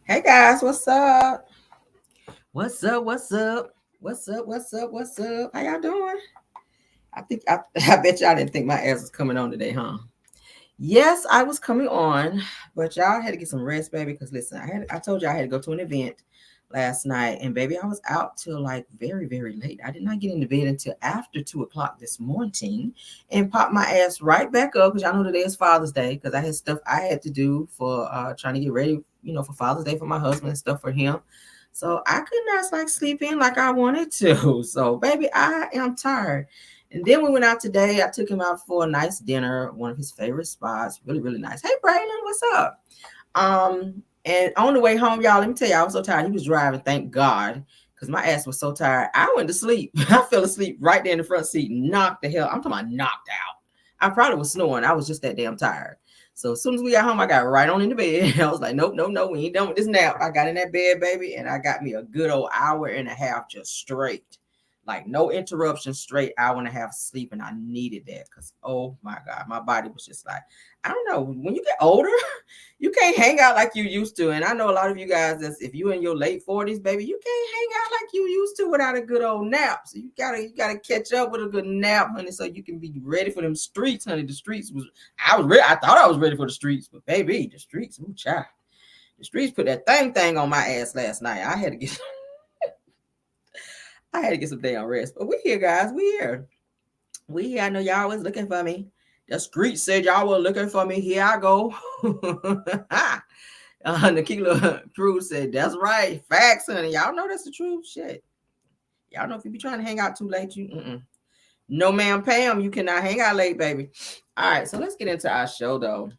Hey guys, what's up? What's up? What's up? What's up? What's up? What's up? How y'all doing? I bet y'all didn't think my ass was coming on today, huh? Yes, I was coming on, but y'all had to get some rest, baby. Because listen, I told you I had to go to an event last night, and baby, I was out till like very, very late. I did not get into bed until after 2 o'clock this morning, and popped my ass right back up because y'all know today is Father's Day. Because I had stuff I had to do for trying to get ready, for Father's Day for my husband and stuff for him. So I could not like sleep in like I wanted to. So baby, I am tired. And then we went out today. I took him out for a nice dinner, one of his favorite spots. Really, really nice. Hey, Braylon, what's up? And on the way home, y'all, let me tell you, I was so tired. He was driving, thank God, because my ass was so tired. I went to sleep. I fell asleep right there in the front seat, knocked the hell. I'm talking about knocked out. I probably was snoring. I was just that damn tired. So as soon as we got home, I got right on in the bed. I was like, nope, nope, no, we ain't done with this nap. I got in that bed, baby, and I got me a good old hour and a half just straight. Like no interruption, straight hour and a half sleep, and I needed that because oh my God, my body was just like, I don't know. When you get older, you can't hang out like you used to. And I know a lot of you guys, that's if you're in your late 40s, baby, you can't hang out like you used to without a good old nap. So you gotta catch up with a good nap, honey, so you can be ready for them streets, honey. The streets was I was ready. I thought I was ready for the streets, but baby, the streets, ooh, child. The streets put that thing on my ass last night. I had to get some damn rest. But we here, guys. We here. We here. I know y'all was looking for me. The street said y'all were looking for me. Here I go. Nikila Cruz said, that's right. Facts, honey. Y'all know that's the truth. Shit. Y'all know if you be trying to hang out too late, no, ma'am, Pam, you cannot hang out late, baby. All right, so let's get into our show, though.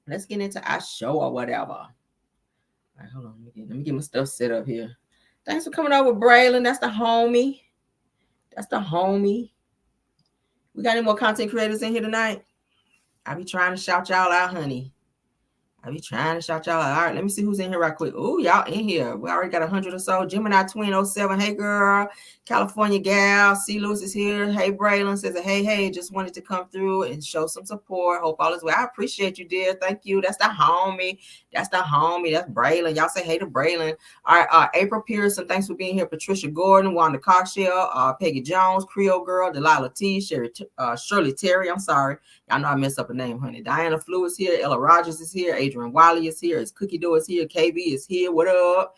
Let's get into our show or whatever. All right, hold on. Let me get my stuff set up here. Thanks for coming over, Braylon. That's the homie. That's the homie. We got any more content creators in here tonight? I be trying to shout y'all out, honey. I be trying to shout y'all out. All right, let me see who's in here right quick. Oh, y'all in here. We already got 100 or so. Gemini Twin 07. Hey, girl. California gal. C. Lewis is here. Hey, Braylon says, hey, just wanted to come through and show some support. Hope all is well. I appreciate you, dear. Thank you. That's the homie. That's Braylon. Y'all say hey to Braylon. All right, April Pearson, thanks for being here. Patricia Gordon, Wanda Cockshell, Peggy Jones, Creole Girl, Delilah T, Shirley Terry. I'm sorry. Y'all know I messed up a name, honey. Diana Flew is here. Ella Rogers is here. Adrian Wiley is here. It's Cookie Dough is here. KB is here. What up?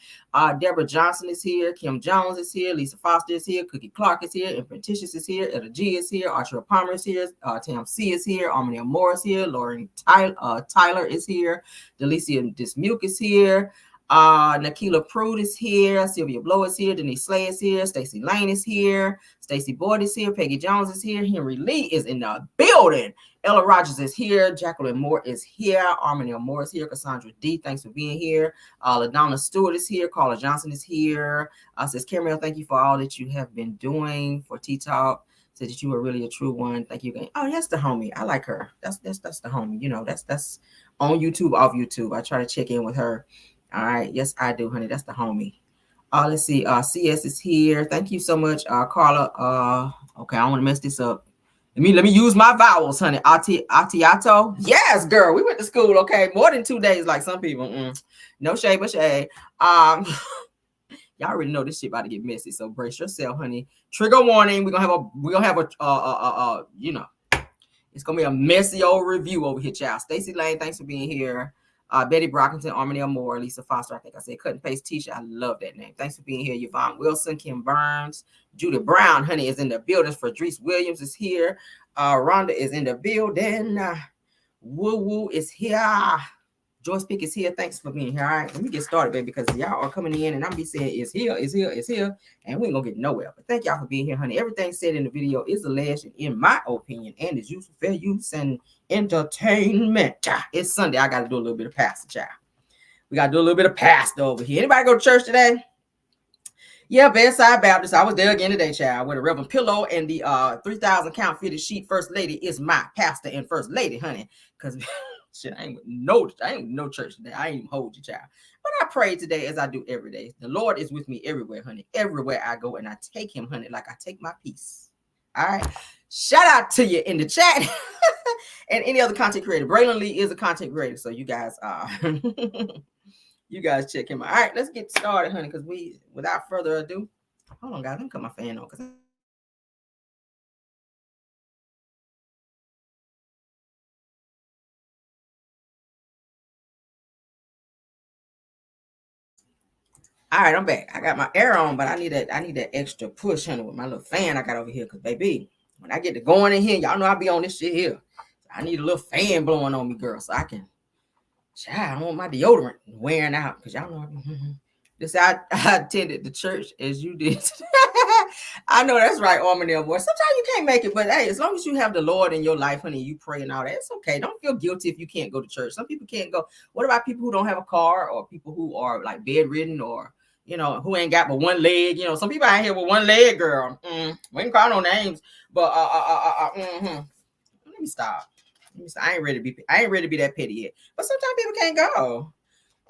Deborah Johnson is here. Kim Jones is here. Lisa Foster is here. Cookie Clark is here. Imprentitious is here. Etta G is here. Archer Palmer is here. Tam C is here. Armenia Moore is here. Lauren Tyler is here. Delicia Dismuke is here. Nakila Prude is here. Sylvia Blow is here. Denise Slay is here. Stacy Lane is here. Stacy Boyd is here. Peggy Jones is here. Henry Lee is in the building. Ella Rogers is here. Jacqueline Moore is here. Armenia Moore is here. Cassandra D, thanks for being here. LaDonna Stewart is here. Carla Johnson is here. Says, Camille, thank you for all that you have been doing for Tea Talk. Said that you were really a true one. Thank you. Oh, that's the homie. I like her. That's the homie. You know, that's on YouTube, off YouTube. I try to check in with her. All right. Yes, I do, honey. That's the homie. Let's see. CS is here. Thank you so much, Carla. Okay, I don't want to mess this up. Let me use my vowels, honey. Atiato. Yes, girl. We went to school. Okay, more than 2 days, like some people. No shade, but shade. Y'all already know this shit about to get messy. So brace yourself, honey. Trigger warning. We're gonna have a it's gonna be a messy old review over here, child. Stacy Lane, thanks for being here. Betty Brockington, Armenia Moore, Lisa Foster. I think I said cut and paste Tisha. I love that name. Thanks for being here. Yvonne Wilson, Kim Burns, Judy Brown, honey, is in the building. Fredrice Williams is here. Rhonda is in the building. Woo Woo is here. Joyce Pick is here. Thanks for being here. All right, let me get started, baby, because y'all are coming in and I'm be saying it's here, and we ain't gonna get nowhere. But thank y'all for being here, honey. Everything said in the video is alleged, in my opinion, and is used for fair use and entertainment. It's Sunday. I got to do a little bit of pastor, child. We got to do a little bit of pastor over here. Anybody go to church today? Yeah, Bedside Baptist. I was there again today, child, with a Reverend Pillow and the 3,000 count fitted sheet. First lady is my pastor and first lady, honey, because shit, I ain't no church today. I ain't even hold you, child. But I pray today as I do every day. The Lord is with me everywhere, honey. Everywhere I go, and I take him, honey, like I take my peace. All right. Shout out to you in the chat and any other content creator. Braylon Lee is a content creator, so you guys are. You guys check him out. All right, let's get started, honey, because without further ado, hold on, guys. Let me cut my fan on because I ain't got no fan on. All right, I'm back. I got my air on, but I need that extra push, honey, with my little fan I got over here. Cause baby, when I get to going in here, y'all know I be on this shit here. I need a little fan blowing on me, girl, so I can. I don't want my deodorant wearing out because y'all know. This I attended the church as you did. I know that's right, Armandale boy. Sometimes you can't make it, but hey, as long as you have the Lord in your life, honey, you pray and all that, it's okay. Don't feel guilty if you can't go to church. Some people can't go. What about people who don't have a car or people who are like bedridden or who ain't got but one leg? Some people out here with one leg, girl. We ain't call no names, but let me stop. I ain't ready to be that petty yet. But sometimes people can't go.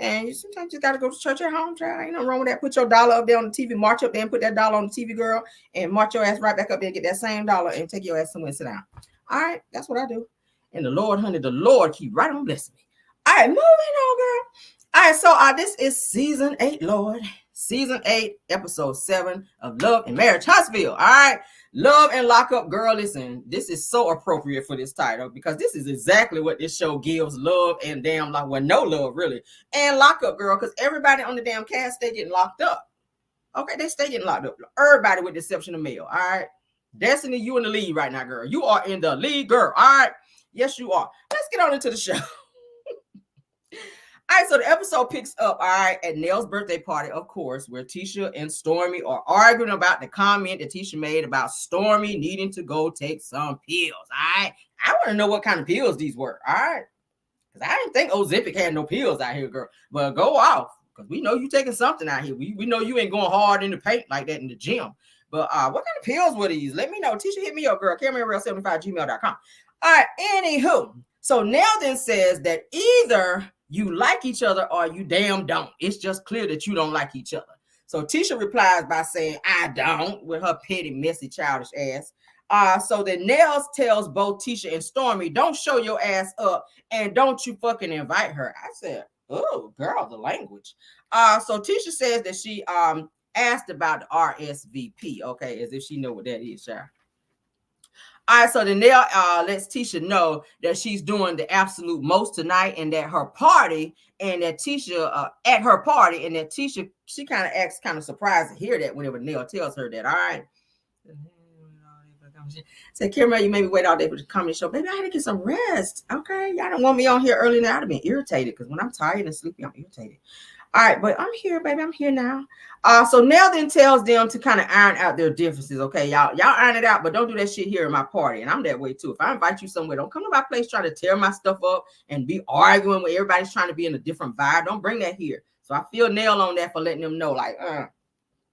And you sometimes you gotta go to church at home, child. Ain't nothing wrong with that. Put your dollar up there on the TV, march up there and put that dollar on the TV, girl, and march your ass right back up there and get that same dollar and take your ass somewhere and sit down. All right, that's what I do. And the Lord, honey, the Lord keep right on blessing me. All right, moving on, girl. All right, so this is season 8, Lord. Season 8, episode 7 of Love and Marriage Huntsville. All right. Love and Lockup, girl. Listen, this is so appropriate for this title because this is exactly what this show gives: love and damn no love really, and lockup, girl. Because everybody on the damn cast, they getting locked up. Okay, they stay getting locked up. Everybody with the exception of Mel. All right, Destiny, you in the lead right now, girl. You are in the lead, girl. All right, yes, you are. Let's get on into the show. All right, so the episode picks up, all right, at Nell's birthday party, of course, where Tisha and Stormy are arguing about the comment that Tisha made about Stormy needing to go take some pills, all right? I want to know what kind of pills these were, all right? Because I didn't think Ozempic had no pills out here, girl. But go off, because we know you taking something out here. We know you ain't going hard in the paint like that in the gym. But what kind of pills were these? Let me know. Tisha, hit me up, girl. CameronReal75gmail.com. All right, anywho. So Nell then says that either you like each other or you damn don't. It's just clear that you don't like each other. So Tisha replies by saying, I don't, with her petty, messy, childish ass. So then Nels tells both Tisha and Stormy, don't show your ass up and don't you fucking invite her. I said, oh, girl, the language. So Tisha says that she asked about the RSVP, okay, as if she know what that is, child. All right, so then Nell lets Tisha know that she's doing the absolute most tonight and that her party and that Tisha at her party and that Tisha, she kind of acts kind of surprised to hear that whenever Nell tells her that. All right. Say, Kira, you made me wait all day for the comedy show. Baby, I had to get some rest. Okay. Y'all don't want me on here early now. I'd have been irritated because when I'm tired and sleepy, I'm irritated. All right, but I'm here, baby. I'm here now. So Nell then tells them to kind of iron out their differences. Okay, y'all iron it out, but don't do that shit here in my party. And I'm that way too. If I invite you somewhere, don't come to my place trying to tear my stuff up and be arguing with everybody's trying to be in a different vibe. Don't bring that here. So I feel Nell on that for letting them know, like,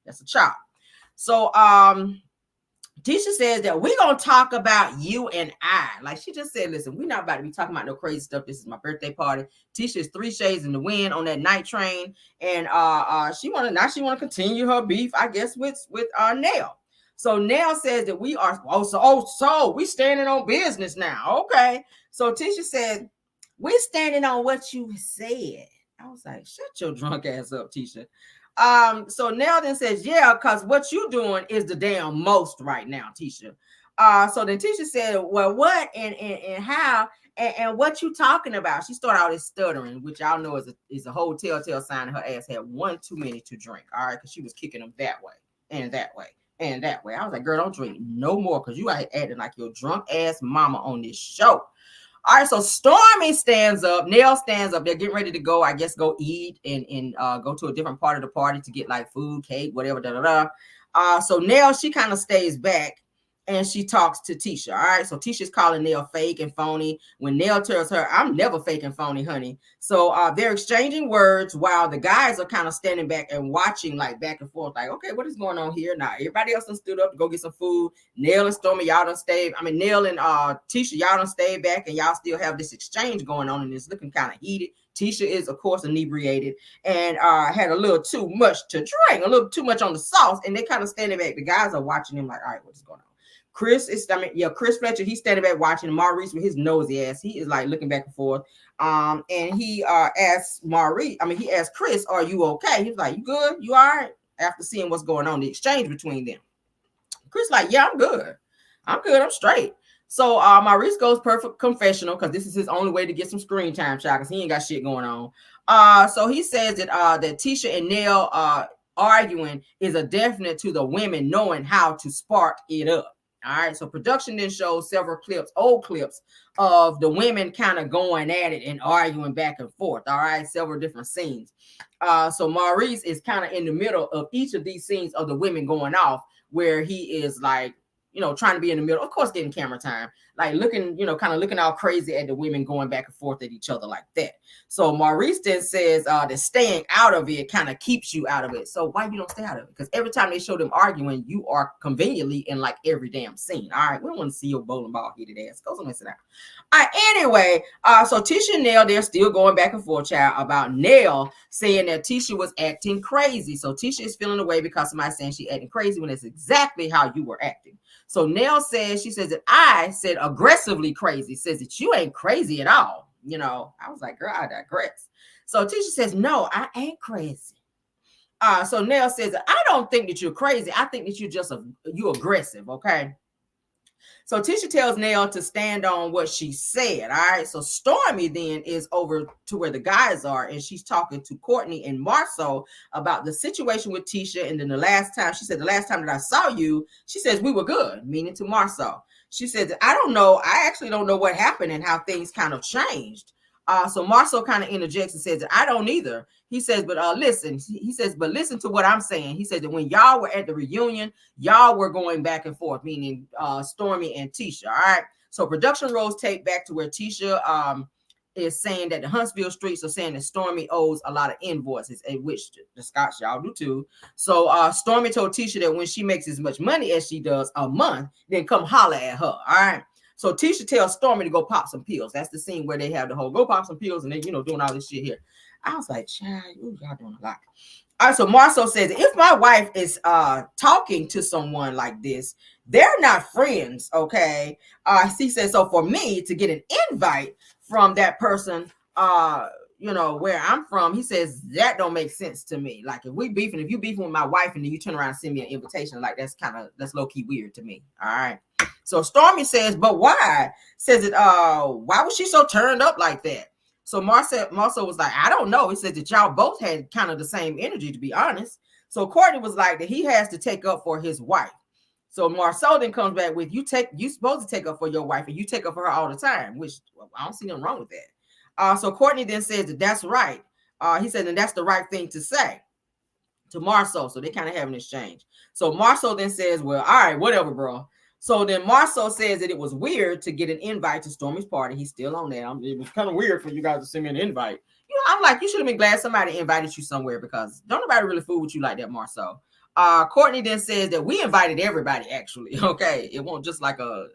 that's a chop. So Tisha says that we're going to talk about you and I. Like she just said, listen, we're not about to be talking about no crazy stuff. This is my birthday party. Tisha is 3 shades in the wind on that night train. And she want to continue her beef, I guess, with Nell. So Nell says that we are, so we standing on business now. Okay. So Tisha said, we're standing on what you said. I was like, shut your drunk ass up, Tisha. So Nell then says, yeah, because what you doing is the damn most right now, Tisha. So then Tisha said, well, what and how and what you talking about? She started out as stuttering, which y'all know is a whole telltale sign her ass had one too many to drink. All right, because she was kicking them that way and that way and that way. I was like, girl, don't drink no more because you are acting like your drunk ass mama on this show. All right, so Stormy stands up. Nell stands up. They're getting ready to go, I guess, go eat and go to a different part of the party to get like food, cake, whatever, So Nell, she kind of stays back and she talks to Tisha. All right, so Tisha's calling Nell fake and phony when Nell tells her, I'm never fake and phony, honey. So they're exchanging words while the guys are kind of standing back and watching like back and forth, like, okay, what is going on here? Now, everybody else done stood up to go get some food. Nell and Stormy, y'all done stayed. I mean, Nell and Tisha, y'all done stayed back and y'all still have this exchange going on and it's looking kind of heated. Tisha is, of course, inebriated and had a little too much to drink, a little too much on the sauce, and they kind of standing back. The guys are watching him like, all right, what's going on? Chris Fletcher, he's standing back watching. Maurice with his nosy ass, he is like looking back and forth. And he asked he asked Chris, "Are you okay?" He was like, "You good? You all right?" After seeing what's going on, the exchange between them. Chris like, "Yeah, I'm good. I'm good. I'm straight." So Maurice goes perfect confessional because this is his only way to get some screen time, child, because he ain't got shit going on. So he says that that Tisha and Nell arguing is a definite to the women knowing how to spark it up. All right. So production then shows several clips, old clips of the women kind of going at it and arguing back and forth. All right. Several different scenes. So Maurice is kind of in the middle of each of these scenes of the women going off, where he is like, trying to be in the middle, of course, getting camera time, like looking, kind of looking all crazy at the women going back and forth at each other like that. So Maurice then says that staying out of it kind of keeps you out of it. So why you don't stay out of it? Because every time they show them arguing, you are conveniently in like every damn scene. All right, we don't want to see your bowling ball heated ass. Go somewhere, sit down. All right, anyway, so Tisha and Nell, they're still going back and forth, child, about Nell saying that Tisha was acting crazy. So Tisha is feeling away because somebody's saying she acting crazy when it's exactly how you were acting. So Nell says, she says that I said aggressively crazy, says that you ain't crazy at all. I was like, girl, I digress. So Tisha says, no, I ain't crazy. So Nell says, I don't think that you're crazy. I think that you're aggressive. Okay. So Tisha tells Nell to stand on what she said. All right. So Stormy then is over to where the guys are, and she's talking to Courtney and Marceau about the situation with Tisha. And then the last time that I saw you, she says we were good, meaning to Marceau. She said, I don't know. I actually don't know what happened and how things kind of changed. So Marceau kind of interjects and says, I don't either. He says, but listen, but listen to what I'm saying. He said that when y'all were at the reunion, y'all were going back and forth, meaning Stormy and Tisha. All right. So production rolls tape back to where Tisha is saying that the Huntsville streets are saying that Stormy owes a lot of invoices, which the Scots, y'all do too. So Stormy told Tisha that when she makes as much money as she does a month, then come holler at her. All right. So Tisha tells Stormy to go pop some pills. That's the scene where they have the whole go pop some pills and they, doing all this shit here. I was like, child, y'all doing a lot. All right, so Marceau says, if my wife is talking to someone like this, they're not friends, okay? He says, so for me to get an invite from that person, where I'm from, he says, that don't make sense to me. Like, if you beefing with my wife and then you turn around and send me an invitation, like that's low-key weird to me, all right? So Stormy says, but why? Says it, why was she so turned up like that? So Marceau was like, I don't know. He said that y'all both had kind of the same energy, to be honest. So Courtney was like that he has to take up for his wife. So Marceau then comes back with, you supposed to take up for your wife and you take up for her all the time, which I don't see nothing wrong with that. So Courtney then says that that's right. He said, and that's the right thing to say to Marceau. So they kind of have an exchange. So Marceau then says, well, all right, whatever, bro. So then Marceau says that it was weird to get an invite to Stormy's party. He's still on there. It was kind of weird for you guys to send me an invite. I'm like, you should have been glad somebody invited you somewhere because don't nobody really fool with you like that, Marceau. Courtney then says that we invited everybody, actually. Okay. It won't just like a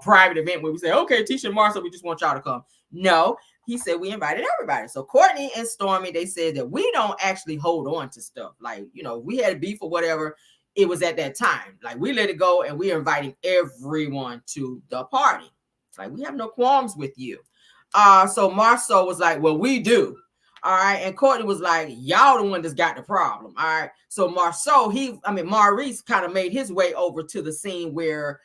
private event where we say, okay, Tisha and Marceau, we just want y'all to come. No, he said we invited everybody. So Courtney and Stormy, they said that we don't actually hold on to stuff. Like, we had beef or whatever. It was at that time. Like, we let it go and we're inviting everyone to the party. Like, we have no qualms with you. So Marceau was like, well, we do. All right. And Courtney was like, y'all the one that's got the problem. All right. So Maurice kind of made his way over to the scene where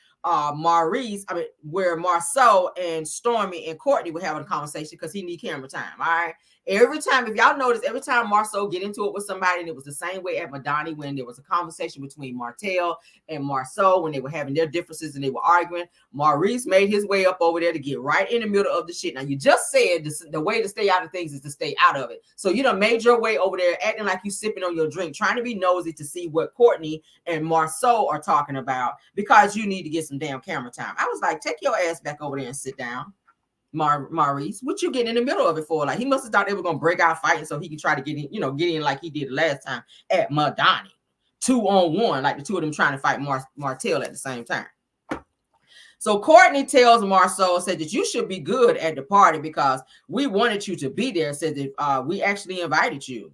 where Marceau and Stormy and Courtney were having a conversation because he need camera time. All right. Every time, if y'all notice, every time Marceau get into it with somebody, and it was the same way at Madani when there was a conversation between Martell and Marceau when they were having their differences and they were arguing, Maurice made his way up over there to get right in the middle of the shit. Now, you just said the way to stay out of things is to stay out of it. So you done made your way over there acting like you sipping on your drink, trying to be nosy to see what Courtney and Marceau are talking about because you need to get some damn camera time. I was like, take your ass back over there and sit down. Maurice, what you getting in the middle of it for? Like, he must have thought they were gonna break out fighting so he could try to get in like he did the last time at Madani, 2-on-1, like the two of them trying to fight Martell at the same time. So Courtney tells Marceau, said that you should be good at the party because we wanted you to be there. Said that we actually invited you,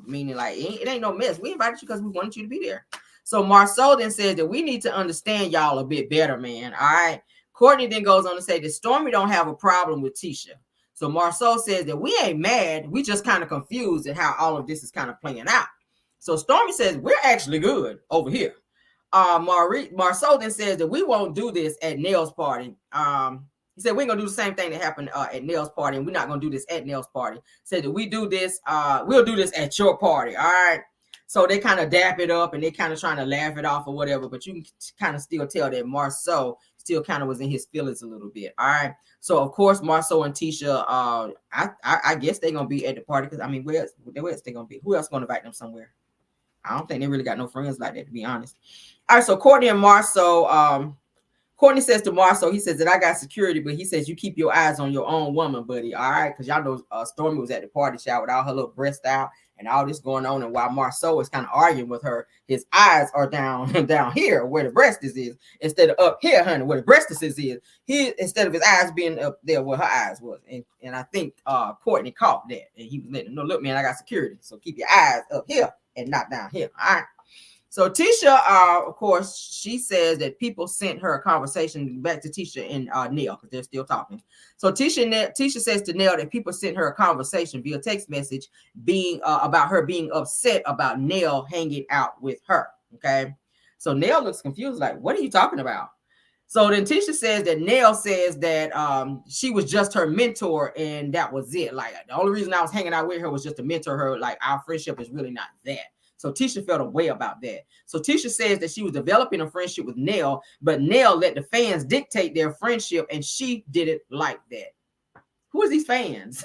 meaning like it ain't no mess. We invited you because we wanted you to be there. So Marceau then says that we need to understand y'all a bit better, man. All right. Courtney then goes on to say that Stormy don't have a problem with Tisha. So Marceau says that we ain't mad. We just kind of confused at how all of this is kind of playing out. So Stormy says, we're actually good over here. Marceau then says that we won't do this at Nell's party. He said, we're going to do the same thing that happened at Nell's party, and we're not going to do this at Nell's party. Said that we do this, we'll do this at your party. All right. So they kind of dap it up and they kind of trying to laugh it off or whatever, but you can kind of still tell that Marceau still kind of was in his feelings a little bit. All right. So of course, Marceau and Tisha, I guess they're gonna be at the party because I mean, where else they gonna be? Who else gonna invite them somewhere? I don't think they really got no friends like that, to be honest. All right. So Courtney and Marceau, Courtney says to Marceau, he says that I got security, but he says you keep your eyes on your own woman, buddy. All right, because y'all know Stormy was at the party shower with all her little breast out and all this going on, and while Marceau is kind of arguing with her, his eyes are down here where the breast is instead of up here, honey, where the breast is. He instead of his eyes being up there where her eyes was, and I think Courtney caught that, and he was letting him know, look, man, I got security, so keep your eyes up here and not down here. All right. So Tisha, of course, she says that people sent her a conversation back to Tisha and Nell because they're still talking. So Tisha says to Nell that people sent her a conversation via text message being about her being upset about Nell hanging out with her. Okay. So Nell looks confused, like, what are you talking about? So then Tisha says that Nell says that she was just her mentor and that was it. Like, the only reason I was hanging out with her was just to mentor her. Like, our friendship is really not that. So Tisha felt a way about that. So Tisha says that she was developing a friendship with Nell, but Nell let the fans dictate their friendship, and she didn't like that. Who is these fans?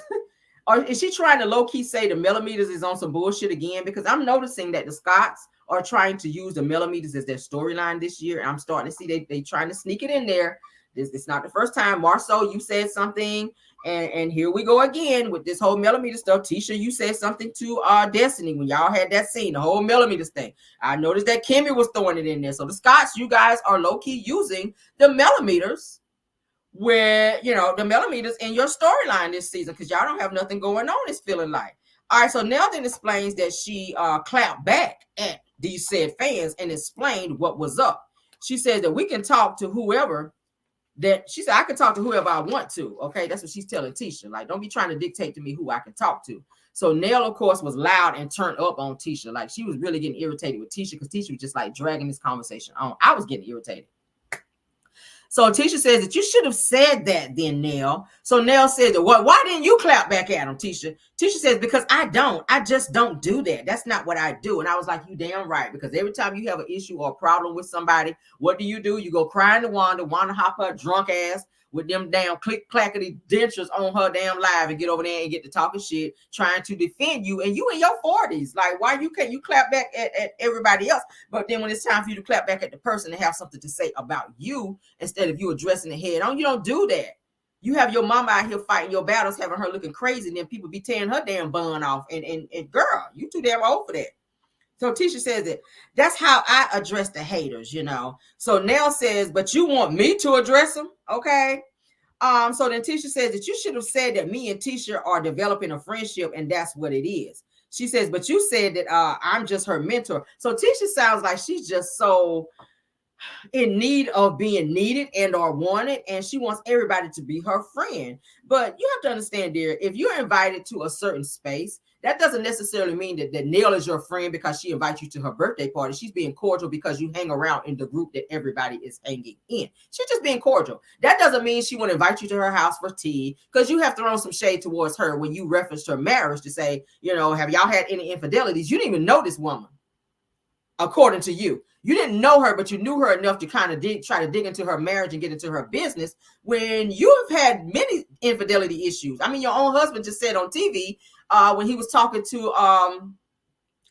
Or is she trying to low-key say the millimeters is on some bullshit again? Because I'm noticing that the Scotts are trying to use the millimeters as their storyline this year. And I'm starting to see they trying to sneak it in there. It's not the first time. Marceau, you said something. And here we go again with this whole millimeter stuff. Tisha, you said something to Destiny when y'all had that scene, the whole millimeters thing. I noticed that Kimmy was throwing it in there. So the Scotts, you guys are low-key using the millimeters where, you know, the millimeters in your storyline this season because y'all don't have nothing going on, it's feeling like. All right, so Nell then explains that she clapped back at these said fans and explained what was up. She said that we can talk to whoever. That she said, I can talk to whoever I want to. Okay, that's what she's telling Tisha. Like, don't be trying to dictate to me who I can talk to. So Nell, of course, was loud and turned up on Tisha. Like, she was really getting irritated with Tisha because Tisha was just like dragging this conversation on. I was getting irritated. So Tisha says that you should have said that then, Nell. So Nell said that, well, why didn't you clap back at him, Tisha? Tisha says, because I just don't do that. That's not what I do. And I was like, you damn right. Because every time you have an issue or a problem with somebody, what do? You go crying to Wanda hop her drunk ass with them damn click-clackety dentures on her damn live and get over there and get to talking shit, trying to defend you. And you in your 40s. Like, why can't you clap back at everybody else? But then when it's time for you to clap back at the person and have something to say about you, instead of you addressing it head on, you don't do that. You have your mama out here fighting your battles, having her looking crazy, and then people be tearing her damn bun off. And girl, you too damn old for that. So Tisha says that that's how I address the haters, you know. So Nell says, but you want me to address them? Okay. So then Tisha says that you should have said that me and Tisha are developing a friendship, and that's what it is. She says, but you said that I'm just her mentor. So Tisha sounds like she's just so in need of being needed and or wanted, and she wants everybody to be her friend. But you have to understand, dear, if you're invited to a certain space, that doesn't necessarily mean that Nell is your friend because she invites you to her birthday party. She's being cordial because you hang around in the group that everybody is hanging in. She's just being cordial. That doesn't mean she want to invite you to her house for tea, because you have thrown some shade towards her when you referenced her marriage to say, you know, have y'all had any infidelities? You didn't even know this woman, according to you. You didn't know her, but you knew her enough to kind of try to dig into her marriage and get into her business when you have had many infidelity issues. I mean, your own husband just said on TV when he was talking to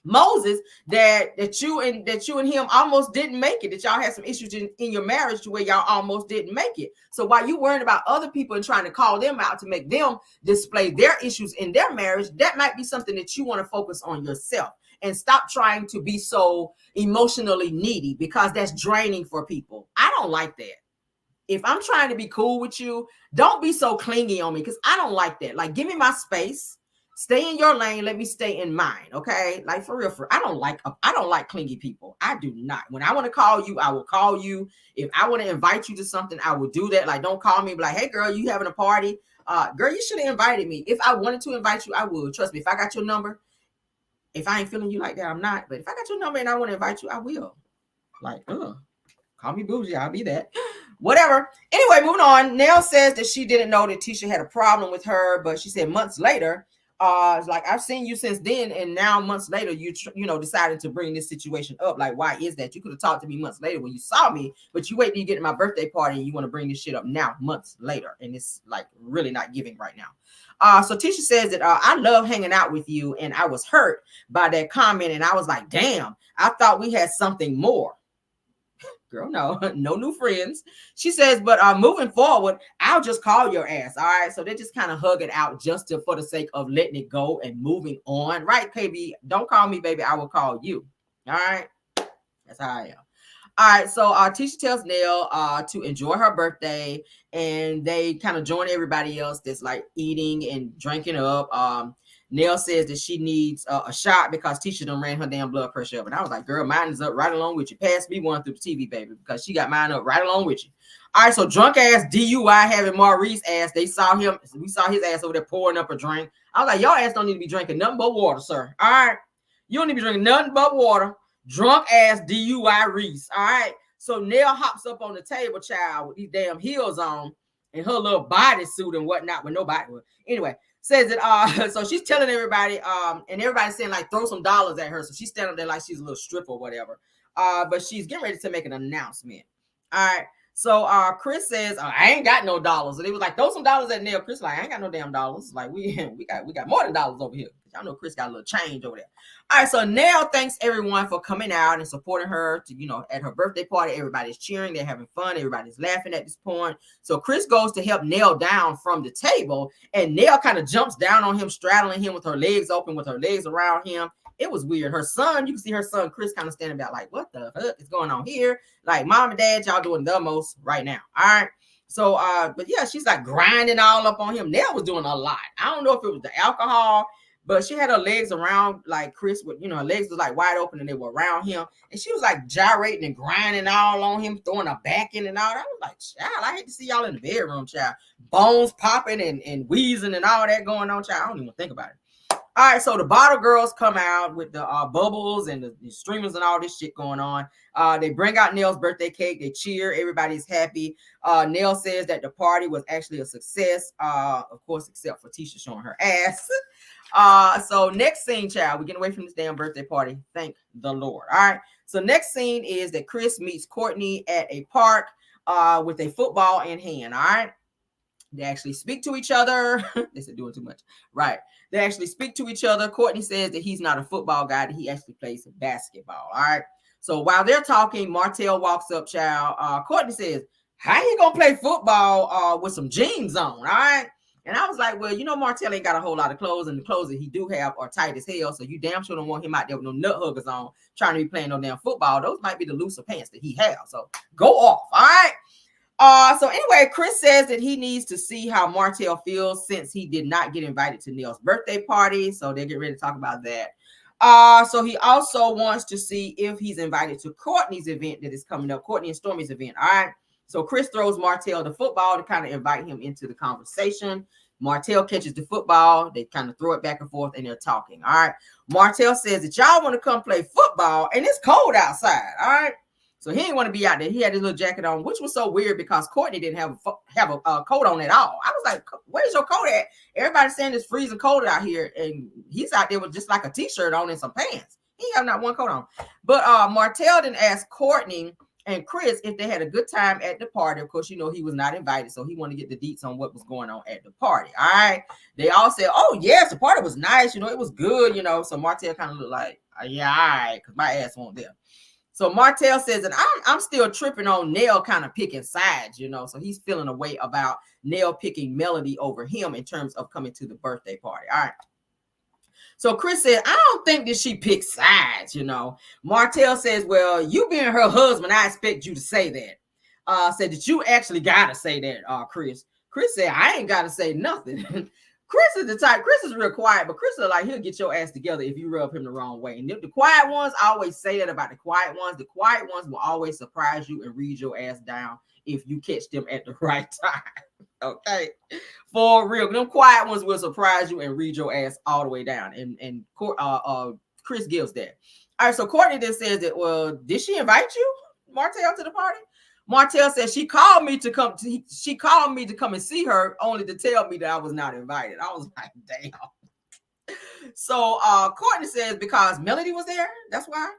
Moses that you and him almost didn't make it, that y'all had some issues in your marriage to where y'all almost didn't make it. So while you worried about other people and trying to call them out to make them display their issues in their marriage, that might be something that you want to focus on yourself. And stop trying to be so emotionally needy, because that's draining for people. I don't like that. If I'm trying to be cool with you, don't be so clingy on me, because I don't like that. Like, give me my space. Stay in your lane. Let me stay in mine. Okay. Like, for real. I don't like clingy people. I do not. When I want to call you, I will call you. If I want to invite you to something, I will do that. Like, don't call me and be like, hey girl, you having a party? Girl, you should have invited me. If I wanted to invite you, I would. Trust me. If I got your number, if I ain't feeling you like that, I'm not. But if I got your number and I want to invite you, I will. Like, call me bougie. I'll be that. Whatever. Anyway, moving on. Nell says that she didn't know that Tisha had a problem with her, but she said months later, like I've seen you since then, and now months later, you decided to bring this situation up. Like, why is that? You could have talked to me months later when you saw me, but you wait till you get to my birthday party and you want to bring this shit up now, months later, and it's like really not giving right now. So Tisha says that I love hanging out with you, and I was hurt by that comment, and I was like, damn, I thought we had something more. Girl, no new friends. She says, but moving forward, I'll just call your ass. All right. So they just kind of hug it out just for the sake of letting it go and moving on. Right, KB? Don't call me, baby. I will call you. All right. That's how I am. All right. So Tisha tells Nell to enjoy her birthday, and they kind of join everybody else that's like eating and drinking up. Nell says that she needs a shot because Tisha done ran her damn blood pressure up. And I was like, girl, mine is up right along with you. Pass me one through the TV, baby, because she got mine up right along with you. All right, so drunk ass DUI having Maurice ass. We saw his ass over there pouring up a drink. I was like, y'all ass don't need to be drinking nothing but water, sir. All right. You don't need to be drinking nothing but water. Drunk ass DUI Reese. All right. So Nell hops up on the table, child, with these damn heels on and her little bodysuit and whatnot with nobody. Anyway. Says that so she's telling everybody and everybody's saying like throw some dollars at her, so she's standing there like she's a little stripper or whatever, but she's getting ready to make an announcement. All right, so Chris says I ain't got no dollars, and he was like throw some dollars at Nell. Chris like I ain't got no damn dollars, like we got more than dollars over here. Y'all know Chris got a little change over there. All right, so Nell thanks everyone for coming out and supporting her to, at her birthday party. Everybody's cheering, they're having fun, everybody's laughing at this point. So Chris goes to help Nell down from the table, and Nell kind of jumps down on him, straddling him with her legs open, with her legs around him. It was weird. Her son, you can see her son Chris kind of standing back like, what the fuck is going on here? Like, mom and dad, y'all doing the most right now. All right. So, but yeah, she's like grinding all up on him. Nell was doing a lot. I don't know if it was the alcohol, but she had her legs around like Chris with, her legs was like wide open and they were around him. And she was like gyrating and grinding all on him, throwing her back in and all. I was like, child, I hate to see y'all in the bedroom, child. Bones popping and wheezing and all that going on, child. I don't even think about it. All right, so the bottle girls come out with the bubbles and the streamers and all this shit going on. They bring out Nell's birthday cake. They cheer. Everybody's happy. Nell says that the party was actually a success, of course, except for Tisha showing her ass. So next scene, child, we're getting away from this damn birthday party. Thank the Lord. All right. So next scene is that Chris meets Courtney at a park with a football in hand. All right. They actually speak to each other. They said doing too much. Right. They actually speak to each other. Courtney says that he's not a football guy, that he actually plays basketball. All right. So while they're talking, Martell walks up, child. Courtney says, how you gonna play football with some jeans on? All right. And I was like, well, Martell ain't got a whole lot of clothes, and the clothes that he do have are tight as hell. So you damn sure don't want him out there with no nut huggers on trying to be playing no damn football. Those might be the looser pants that he has. So go off. All right. So anyway, Chris says that he needs to see how Martell feels since he did not get invited to Nell's birthday party. So they're getting ready to talk about that. So he also wants to see if he's invited to Courtney's event that is coming up, Courtney and Stormy's event. All right. So Chris throws Martell the football to kind of invite him into the conversation. Martell catches the football. They kind of throw it back and forth, and they're talking. All right. Martell says that y'all want to come play football, and it's cold outside. All right. So he didn't want to be out there. He had his little jacket on, which was so weird because Courtney didn't have a coat on at all. I was like, where's your coat at? Everybody's saying it's freezing cold out here, and he's out there with just like a T-shirt on and some pants. He have not one coat on. But Martell didn't ask Courtney and Chris if they had a good time at the party. Of course, he was not invited, so he wanted to get the deets on what was going on at the party. All right. They all said, oh, yes, the party was nice. It was good, So Martell kind of looked like, yeah, all right, because my ass won't there. So Martell says that I'm still tripping on Nell kind of picking sides, So he's feeling a way about Nell picking Melody over him in terms of coming to the birthday party. All right. So Chris said, I don't think that she picks sides, Martell says, well, you being her husband, I expect you to say that. Said that you actually got to say that, Chris. Chris said, I ain't got to say nothing. Chris is the type. Chris is real quiet, but Chris is like, he'll get your ass together if you rub him the wrong way. And the quiet ones, I always say that about the quiet ones. The quiet ones will always surprise you and read your ass down if you catch them at the right time. Okay. For real. Them quiet ones will surprise you and read your ass all the way down. And Chris gives that. All right. So Courtney then says that, well, did she invite you, Martell, to the party? Martell says she called me to come and see her, only to tell me that I was not invited. I was like, damn. So Courtney says because Melody was there, that's why.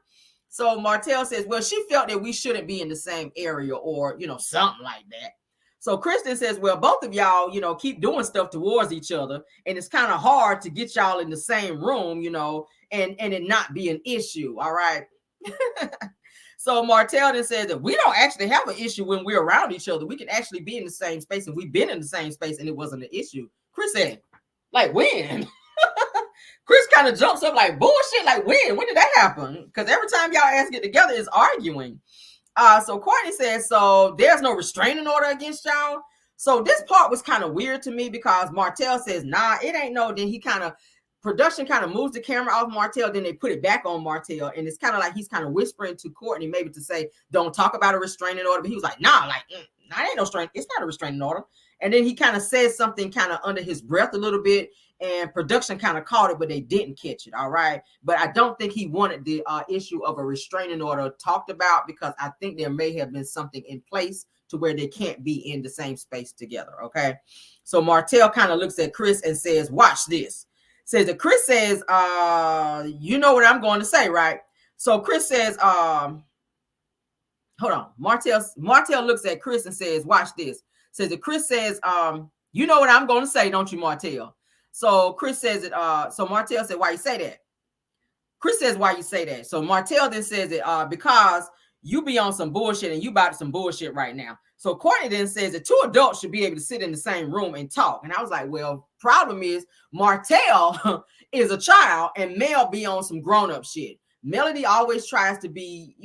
So Martell says, well, she felt that we shouldn't be in the same area or, something like that. So Kristen says, well, both of y'all, keep doing stuff towards each other. And it's kind of hard to get y'all in the same room, and it not be an issue. All right. So Martell then says that we don't actually have an issue when we're around each other. We can actually be in the same space, and we've been in the same space and it wasn't an issue. Chris said, like when? Chris kind of jumps up like bullshit. Like when? When did that happen? Because every time y'all ass get together, it's arguing. So Courtney says, so there's no restraining order against y'all. So this part was kind of weird to me because Martell says, nah, it ain't no. Then production kind of moves the camera off Martell. Then they put it back on Martell. And it's kind of like he's kind of whispering to Courtney maybe to say, don't talk about a restraining order. But he was like, nah, ain't no restraining. It's not a restraining order. And then he kind of says something kind of under his breath a little bit. And production kind of caught it, but they didn't catch it. All right. But I don't think he wanted the issue of a restraining order talked about because I think there may have been something in place to where they can't be in the same space together. Okay. So Martell kind of looks at Chris and says, watch this. Says that Chris says, you know what I'm going to say, right? So Chris says, hold on. Martell looks at Chris and says, watch this. Says that Chris says, you know what I'm going to say, don't you, Martell? So Chris says it. So Martell said, why you say that? Chris says, why you say that? So Martell then says it, because you be on some bullshit and you about some bullshit right now. So Courtney then says that 2 adults should be able to sit in the same room and talk. And I was like, well, problem is Martell is a child and Mel be on some grown-up shit. Melody always tries to be,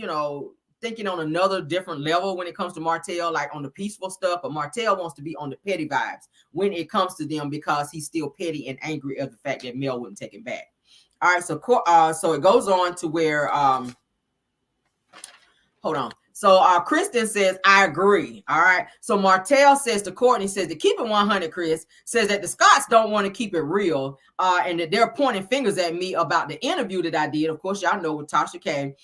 thinking on another different level when it comes to Martell, like on the peaceful stuff, but Martell wants to be on the petty vibes when it comes to them because he's still petty and angry at the fact that Mel wouldn't take him back. All right, so it goes on to where hold on. So Kristen says, I agree. All right. So Martell says to Courtney, says to keep it 100, Chris, says that the Scotts don't want to keep it real and that they're pointing fingers at me about the interview that I did. Of course, y'all know with Tasha K,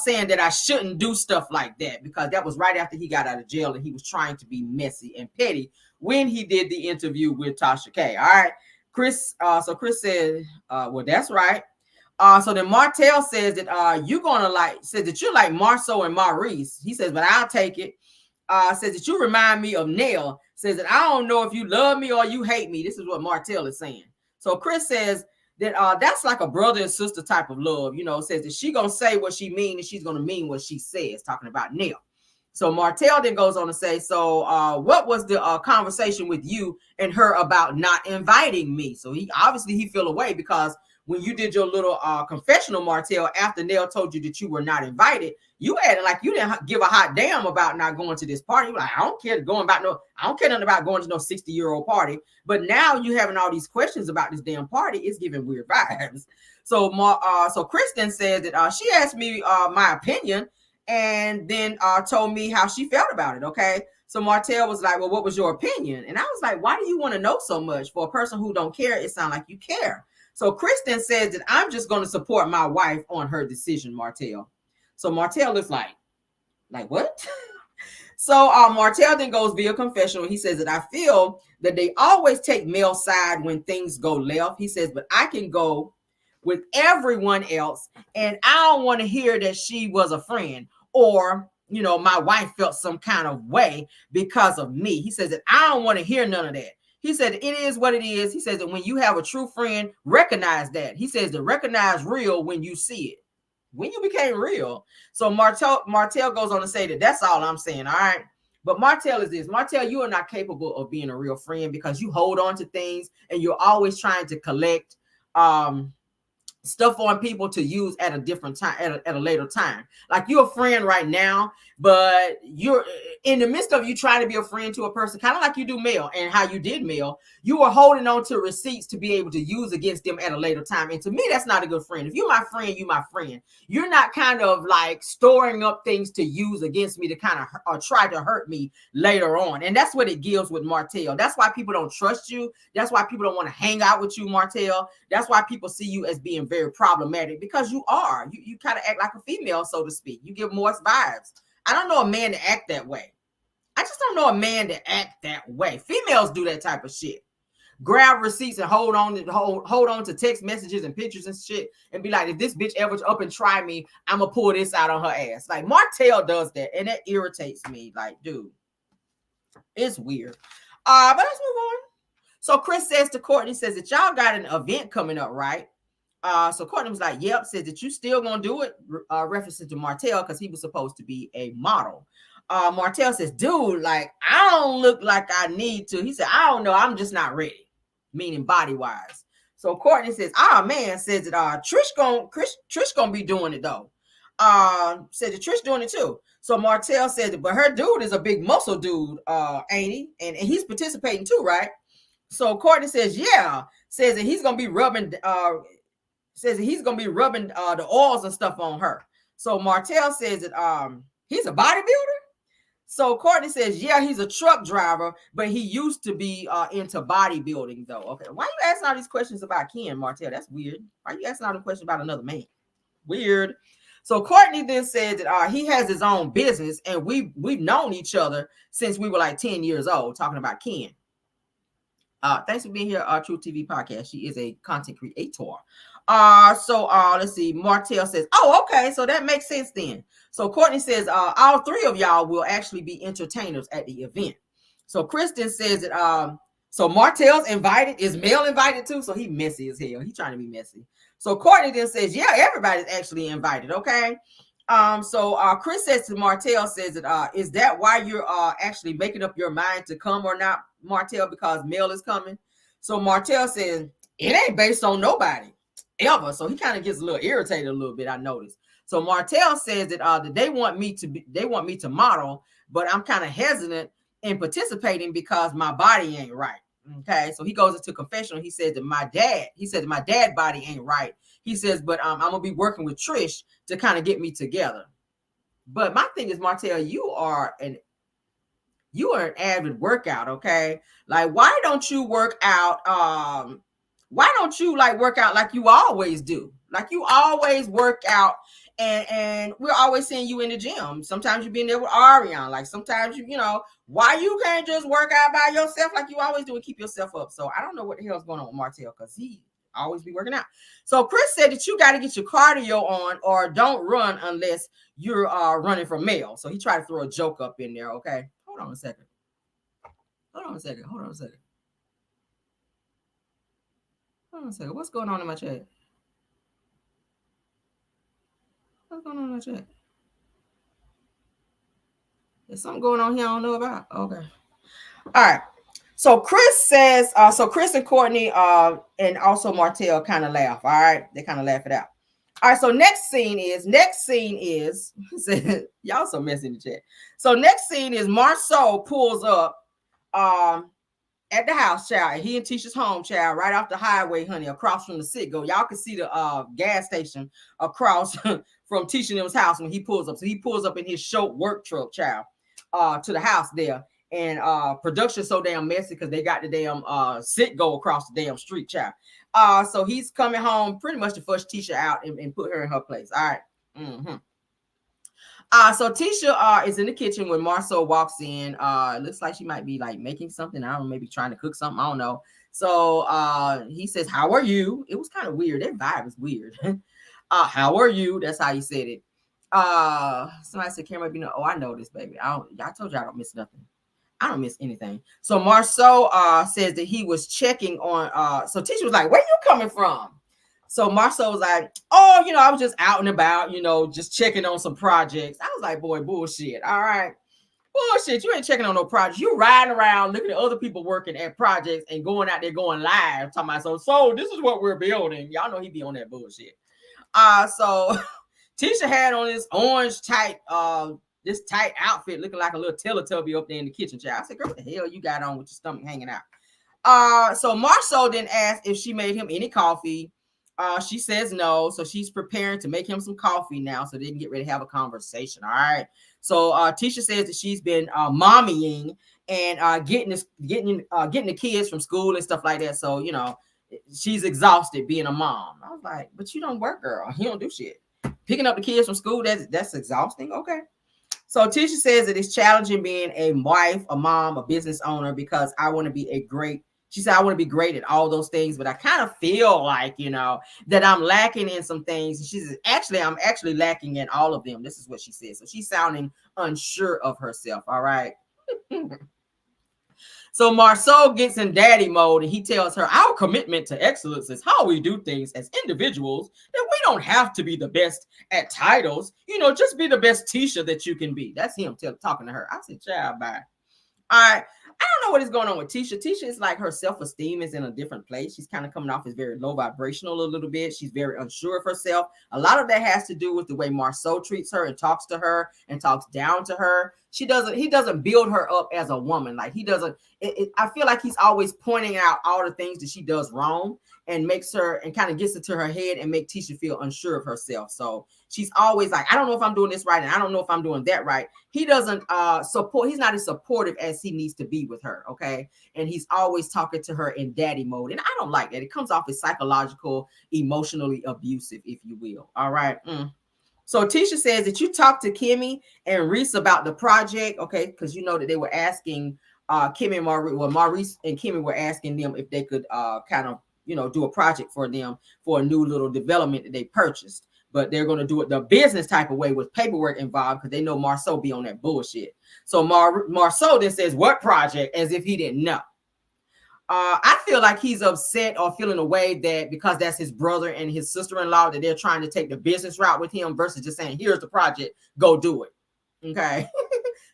saying that I shouldn't do stuff like that because that was right after he got out of jail and he was trying to be messy and petty when he did the interview with Tasha K. All right. Chris. So Chris said, well, that's right. So then Martell says that you're gonna says that you like Marceau and Maurice. He says, but I'll take it. Says that you remind me of Nell. Says that I don't know if you love me or you hate me. This is what Martell is saying. So Chris says that that's like a brother and sister type of love, says that she gonna say what she mean and she's gonna mean what she says, talking about Nell. So Martell then goes on to say, so what was the conversation with you and her about not inviting me? So he feel away because when you did your little confessional, Martell, after Nell told you that you were not invited, you acted like you didn't give a hot damn about not going to this party. You were like, I don't care nothing about going to no 60-year-old party. But now you having all these questions about this damn party. It's giving weird vibes. So so Kristen says that she asked me my opinion and then told me how she felt about it. Okay. So Martell was like, well, what was your opinion? And I was like, why do you want to know so much? For a person who don't care, it sounds like you care. So Kristen says that I'm just going to support my wife on her decision, Martell. So Martell is like what? So Martell then goes via confessional. He says that I feel that they always take Mel's side when things go left. He says, but I can go with everyone else. And I don't want to hear that she was a friend or, my wife felt some kind of way because of me. He says that I don't want to hear none of that. He said, it is what it is. He says that when you have a true friend, recognize that. He says to recognize real when you see it. When you became real. So Martell goes on to say that that's all I'm saying. All right. But Martell is this. Martell, you are not capable of being a real friend because you hold on to things and you're always trying to collect stuff on people to use at a different time, at a later time. Like you're a friend right now, but you're in the midst of you trying to be a friend to a person, kind of like you do mail and how you did mail. You were holding on to receipts to be able to use against them at a later time. And to me, that's not a good friend. If you're my friend, you my friend. You're not kind of like storing up things to use against me to kind of or try to hurt me later on. And that's what it gives with Martell. That's why people don't trust you. That's why people don't want to hang out with you, Martell. That's why people see you as being very problematic, because you are. You kind of act like a female, so to speak. You give Morse vibes. I don't know a man to act that way. I just don't know a man to act that way. Females do that type of shit. Grab receipts and hold on to text messages and pictures and shit and be like, if this bitch ever up and try me, I'm gonna pull this out on her ass. Like Martell does that, and that irritates me. Like, dude, it's weird. But let's move on. So Chris says to Courtney, says that y'all got an event coming up, right? So Courtney was like, yep. Says that you still gonna do it, referencing to Martell because he was supposed to be a model. Martell says, dude, like, I don't look like I need to. He said, I don't know, I'm just not ready, meaning body wise. So Courtney says, man, says that Trish gonna be doing it though. Said that Trish doing it too. So Martell said, but her dude is a big muscle dude, ain't he? And he's participating too, right? So Courtney says, yeah. Says that he's gonna be rubbing the oils and stuff on her. So Martell says that he's a bodybuilder. So Courtney says, yeah, he's a truck driver, but he used to be into bodybuilding though. Okay, why you asking all these questions about Ken, Martell? That's weird. Why you asking all the questions about another man? Weird. So Courtney then said that he has his own business, and we've known each other since we were like 10 years old, talking about Ken. Thanks for being here, True TV Podcast. She is a content creator. So let's see. Martell says, oh, okay, so that makes sense then. So Courtney says, all three of y'all will actually be entertainers at the event. So Kristen says that so Martell's invited. Is Mel invited too? So he messy as hell. He trying to be messy. So Courtney then says, yeah, everybody's actually invited. Okay. So Chris says to Martell, says that is that why you're actually making up your mind to come or not, Martell, because Mel is coming? So Martell says it ain't based on nobody ever. So he kind of gets a little irritated a little bit, I noticed. So Martell says that they want me to model, but I'm kind of hesitant in participating because my body ain't right. Okay, so he goes into confessional. He says that my dad body ain't right. He says, but I'm gonna be working with Trish to kind of get me together. But my thing is, Martell, you are an avid workout, okay? Like, why don't you work out? Why don't you like work out like you always do? Like you always work out, and we're always seeing you in the gym. Sometimes you be in there with Ariane. Like sometimes you know, why you can't just work out by yourself like you always do and keep yourself up? So I don't know what the hell's going on with Martell, because he always be working out. So Chris said that you got to get your cardio on, or don't run unless you're running for mail. So he tried to throw a joke up in there. Okay, hold on a second. Hold on a second. What's going on in my chat? What's going on in my chat? There's something going on here I don't know about. Okay. All right. So Chris says, so Chris and Courtney and also Martell kind of laugh. All right. They kind of laugh it out. All right. So next scene is y'all so messy in the chat. So next scene is Marceau pulls up at the house, child. He and Tisha's home, child, right off the highway, honey, across from the Citgo. Y'all can see the gas station across from Tisha and him's house when he pulls up. So he pulls up in his short work truck, child, to the house there. And production's so damn messy because they got the damn Citgo across the damn street, child. So he's coming home pretty much to flush Tisha out and put her in her place. All right. Mm-hmm. So Tisha is in the kitchen when Marceau walks in. It looks like she might be like making something. I don't know, maybe trying to cook something. I don't know. So he says, "How are you?" It was kind of weird. That vibe is weird. How are you? That's how he said it. Somebody said, "Camera, be no." Oh, I know this, baby. I told you I don't miss nothing. I don't miss anything. So Marceau says that he was checking on. So Tisha was like, "Where you coming from?" So Marceau was like, "Oh, I was just out and about, just checking on some projects." I was like, "Boy, bullshit." All right. Bullshit. You ain't checking on no projects. You riding around looking at other people working at projects and going out there going live talking about so this is what we're building. Y'all know he be on that bullshit. So Tisha had on this orange tight this tight outfit looking like a little Teletubby up there in the kitchen chair. I said, girl, what the hell you got on with your stomach hanging out? So Marceau then asked if she made him any coffee. She says no, so she's preparing to make him some coffee now so they can get ready to have a conversation. All right. So Tisha says that she's been mommying and getting the kids from school and stuff like that. So you know she's exhausted being a mom. I was like, but you don't work, girl. You don't do shit. Picking up the kids from school, that's exhausting. Okay. So Tisha says that it's challenging being a wife, a mom, a business owner because I want to be she said, I want to be great at all those things, but I kind of feel like, you know, that I'm lacking in some things. And she says, I'm actually lacking in all of them. This is what she says. So she's sounding unsure of herself. All right. So Marceau gets in daddy mode and he tells her, our commitment to excellence is how we do things as individuals, that we don't have to be the best at titles. You know, just be the best Tisha that you can be. That's him talking to her. I said, child, bye. All right. I don't know what is going on with Tisha. Tisha is like her self-esteem is in a different place. She's kind of coming off as very low vibrational a little bit. She's very unsure of herself. A lot of that has to do with the way Marceau treats her and talks to her and talks down to her. He doesn't build her up as a woman. Like he doesn't, I feel like he's always pointing out all the things that she does wrong and makes her and kind of gets into her head and make Tisha feel unsure of herself. So she's always like, I don't know if I'm doing this right. And I don't know if I'm doing that right. He doesn't he's not as supportive as he needs to be with her. Okay. And he's always talking to her in daddy mode. And I don't like that. It comes off as psychological, emotionally abusive, if you will. All right. So Tisha says that you talked to Kimmy and Reese about the project. Okay. Because you know that they were asking Kimmy and Maurice and Kimmy were asking them if they could kind of, you know, do a project for them for a new little development that they purchased. But they're going to do it the business type of way with paperwork involved because they know Marceau be on that bullshit. So Marceau then says, what project? As if he didn't know. I feel like he's upset or feeling a way that because that's his brother and his sister-in-law that they're trying to take the business route with him versus just saying, here's the project, go do it. Okay.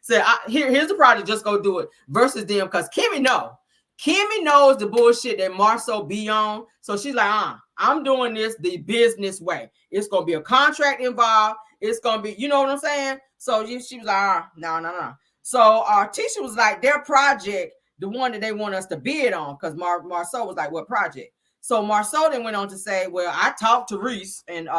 So here's the project, just go do it versus them because Kimmy knows the bullshit that Marceau be on. So she's like, I'm doing this the business way. It's going to be a contract involved. It's going to be, you know what I'm saying? So she was like, no. So Tisha was like, their project, the one that they want us to bid on, because Marceau was like, what project? So Marceau then went on to say, well, I talked to Reese and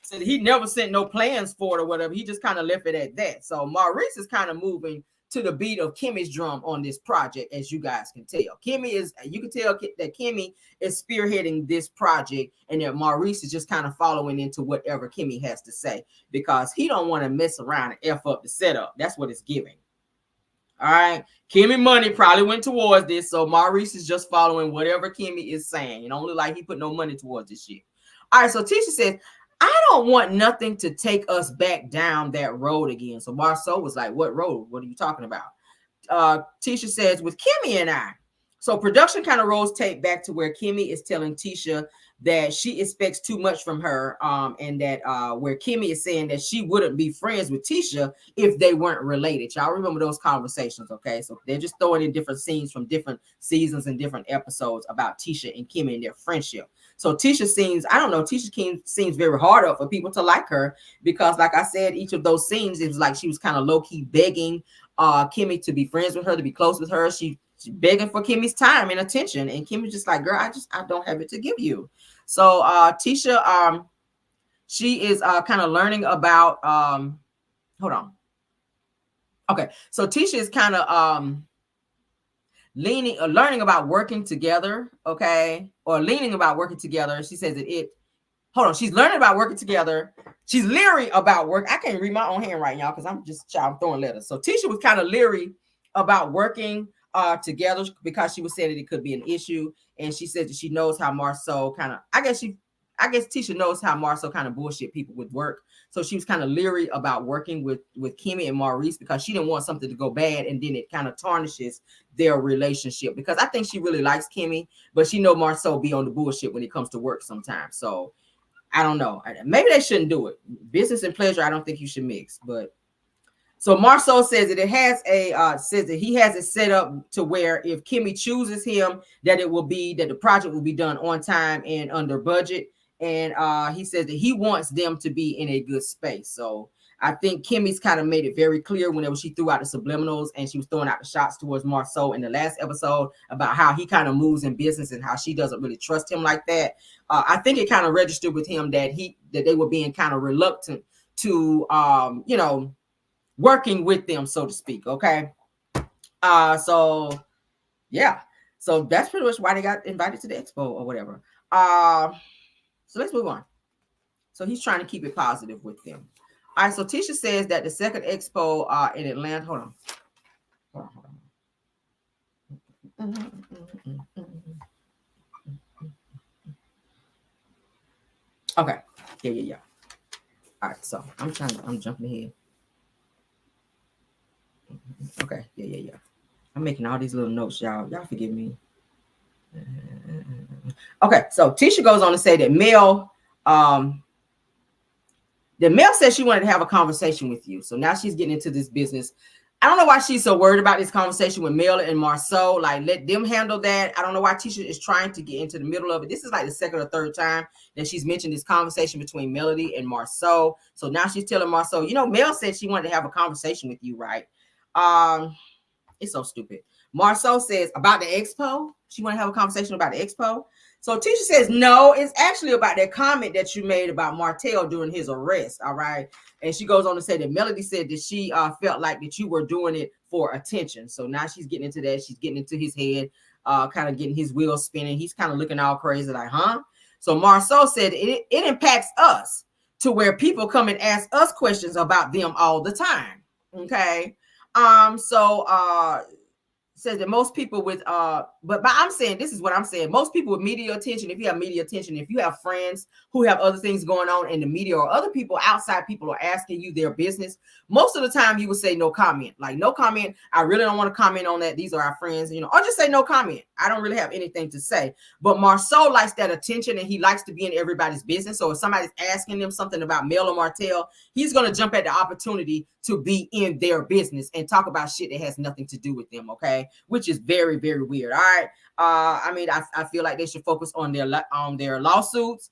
said he never sent no plans for it or whatever. He just kind of left it at that. So Maurice is kind of moving to the beat of Kimmy's drum on this project, as you guys can tell. You can tell that Kimmy is spearheading this project and that Maurice is just kind of following into whatever Kimmy has to say because he don't want to mess around and F up the setup. That's what it's giving. All right. Kimmy money probably went towards this. So Maurice is just following whatever Kimmy is saying. It don't look like he put no money towards this shit. All right. So Tisha says, I don't want nothing to take us back down that road again. So Marceau was like, what road? What are you talking about? Tisha says, with Kimmy and I. So production kind of rolls tape back to where Kimmy is telling Tisha that she expects too much from her, and that where Kimmy is saying that she wouldn't be friends with Tisha if they weren't related. Y'all remember those conversations, okay? So they're just throwing in different scenes from different seasons and different episodes about Tisha and Kimmy and their friendship. So Tisha seems very hard up for people to like her because, like I said, each of those scenes, it was like she was kind of low-key begging Kimmy to be friends with her, to be close with her. She's begging for Kimmy's time and attention. And Kimmy's just like, girl, I don't have it to give you. So Tisha, she is kind of learning about, hold on. Okay. So Tisha is kind of learning about working together. Okay. Or leaning about working together. She says that she's learning about working together. She's leery about work. I can't read my own handwriting, y'all, because I'm throwing letters. So Tisha was kind of leery about working together because she was saying that it could be an issue. And she said that she knows how Marceau kind of, I guess Tisha knows how Marceau kind of bullshit people with work. So she was kind of leery about working with Kimmy and Maurice because she didn't want something to go bad and then it kind of tarnishes their relationship. Because I think she really likes Kimmy, but she know Marceau be on the bullshit when it comes to work sometimes. So I don't know. Maybe they shouldn't do it. Business and pleasure, I don't think you should mix. But So Marceau says that it has says that he has it set up to where if Kimmy chooses him, that the project will be done on time and under budget. And he says that he wants them to be in a good space. So I think Kimmy's kind of made it very clear whenever she threw out the subliminals and she was throwing out the shots towards Marceau in the last episode about how he kind of moves in business and how she doesn't really trust him like that. I think it kind of registered with him that they were being kind of reluctant to working with them, so to speak. Okay. So yeah. So that's pretty much why they got invited to the expo or whatever. So let's move on. So he's trying to keep it positive with them. All right, so Tisha says that the second expo in Atlanta, hold on. Okay. Yeah. All right, so I'm jumping ahead. Okay, yeah. I'm making all these little notes, y'all. Y'all forgive me. Okay, so Tisha goes on to say that Mel said she wanted to have a conversation with you. So now she's getting into this business. I don't know why she's so worried about this conversation with Mel and Marceau. Like, let them handle that. I don't know why Tisha is trying to get into the middle of it. This is like the second or third time that she's mentioned this conversation between Melody and Marceau. So now she's telling Marceau, Mel said she wanted to have a conversation with you, right? It's so stupid. Marceau says about the expo. She want to have a conversation about the expo. So Tisha says, no, it's actually about that comment that you made about Martell during his arrest. All right. And she goes on to say that Melody said that she felt like that you were doing it for attention. So now she's getting into that. She's getting into his head, kind of getting his wheels spinning. He's kind of looking all crazy like, huh? So Marceau said it impacts us to where people come and ask us questions about them all the time. Okay. Says that most people with but I'm saying, this is what I'm saying, most people with media attention, if you have media attention, if you have friends who have other things going on in the media or other people outside people are asking you their business, most of the time you would say no comment, like no comment, I really don't want to comment on that, these are our friends, or just say no comment, I don't really have anything to say. But Marceau likes that attention and he likes to be in everybody's business. So if somebody's asking him something about Mel or Martell, he's going to jump at the opportunity to be in their business and talk about shit that has nothing to do with them. Okay. Which is very, very weird. All right. I feel like they should focus on their lawsuits.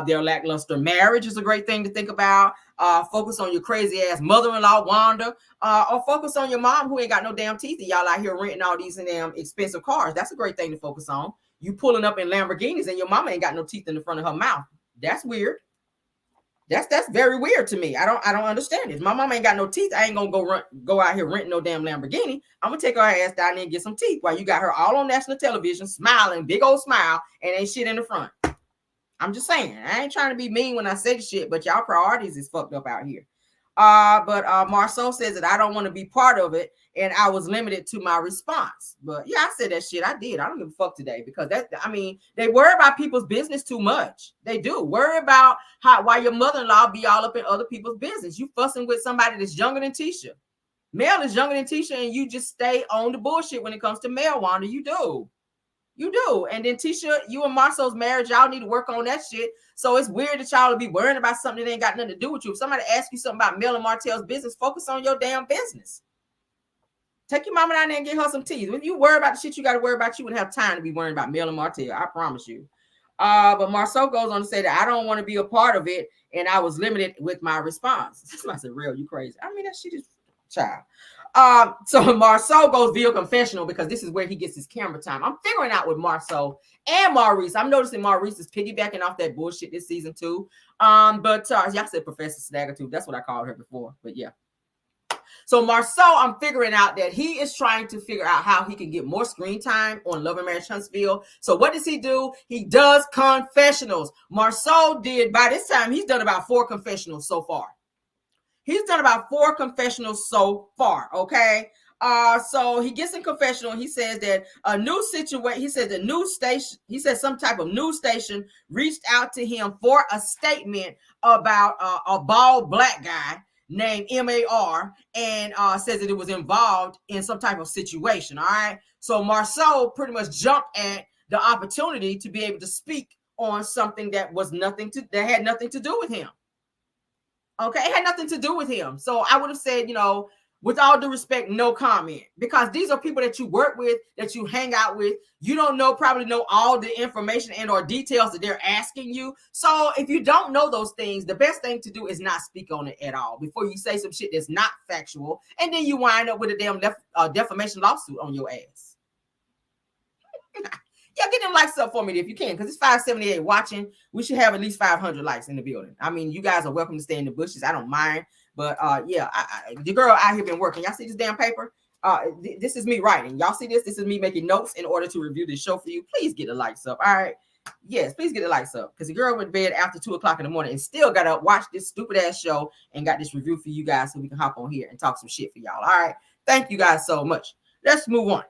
Their lackluster marriage is a great thing to think about. Focus on your crazy ass mother-in-law, Wanda, or focus on your mom who ain't got no damn teeth and y'all out here renting all these damn expensive cars. That's a great thing to focus on. You pulling up in Lamborghinis and your mama ain't got no teeth in the front of her mouth. That's weird. That's very weird to me. I don't understand it. If my mama ain't got no teeth, I ain't gonna go out here renting no damn Lamborghini. I'm gonna take her ass down there and get some teeth while you got her all on national television, smiling, big old smile, and ain't shit in the front. I'm just saying. I ain't trying to be mean when I say the shit, but y'all priorities is fucked up out here. But Marceau says that I don't want to be part of it, and I was limited to my response. But yeah, I said that shit. I did. I don't give a fuck today because they worry about people's business too much. They do worry about why your mother-in-law be all up in other people's business. You fussing with somebody that's younger than Tisha. Mel is younger than Tisha, and you just stay on the bullshit when it comes to Mel, Wanda. You do. And then Tisha, you and Marceau's marriage, y'all need to work on that shit. So it's weird that y'all will be worrying about something that ain't got nothing to do with you. If somebody asks you something about Mel and Martell's business, focus on your damn business. Take your mama down there and get her some teeth. If you worry about the shit you got to worry about, you wouldn't have time to be worrying about Mel and Martell. I promise you. But Marceau goes on to say that I don't want to be a part of it, and I was limited with my response. Somebody said, real, you crazy. That shit is child. So Marceau goes via confessional because this is where he gets his camera time. I'm figuring out with Marceau and Maurice. I'm noticing Maurice is piggybacking off that bullshit this season too. But y'all said Professor Snagger too. That's what I called her before. But yeah. So Marceau, I'm figuring out that he is trying to figure out how he can get more screen time on Love and Marriage Huntsville. So what does he do? He does confessionals. Marceau did, by this time, he's done about 4 confessionals so far. He's done about 4 confessionals so far, okay? So he gets in confessional. He says that a new situation, he says the news station, he says some type of news station reached out to him for a statement about a bald black guy named MAR and says that it was involved in some type of situation, all right? So Marceau pretty much jumped at the opportunity to be able to speak on something that had nothing to do with him. Okay, it had nothing to do with him. So I would have said, with all due respect, no comment, because these are people that you work with, that you hang out with. You don't probably know all the information and or details that they're asking you. So if you don't know those things, the best thing to do is not speak on it at all before you say some shit that's not factual, and then you wind up with a damn defamation lawsuit on your ass. Yeah, get them likes up for me if you can, because it's 578 watching. We should have at least 500 likes in the building. I mean, you guys are welcome to stay in the bushes. I don't mind. But yeah, the girl out here been working. Y'all see this damn paper? This is me writing. Y'all see this? This is me making notes in order to review this show for you. Please get the likes up. All right. Yes, please get the likes up. Because the girl went to bed after 2 o'clock in the morning and still got to watch this stupid ass show and got this review for you guys so we can hop on here and talk some shit for y'all. All right. Thank you guys so much. Let's move on.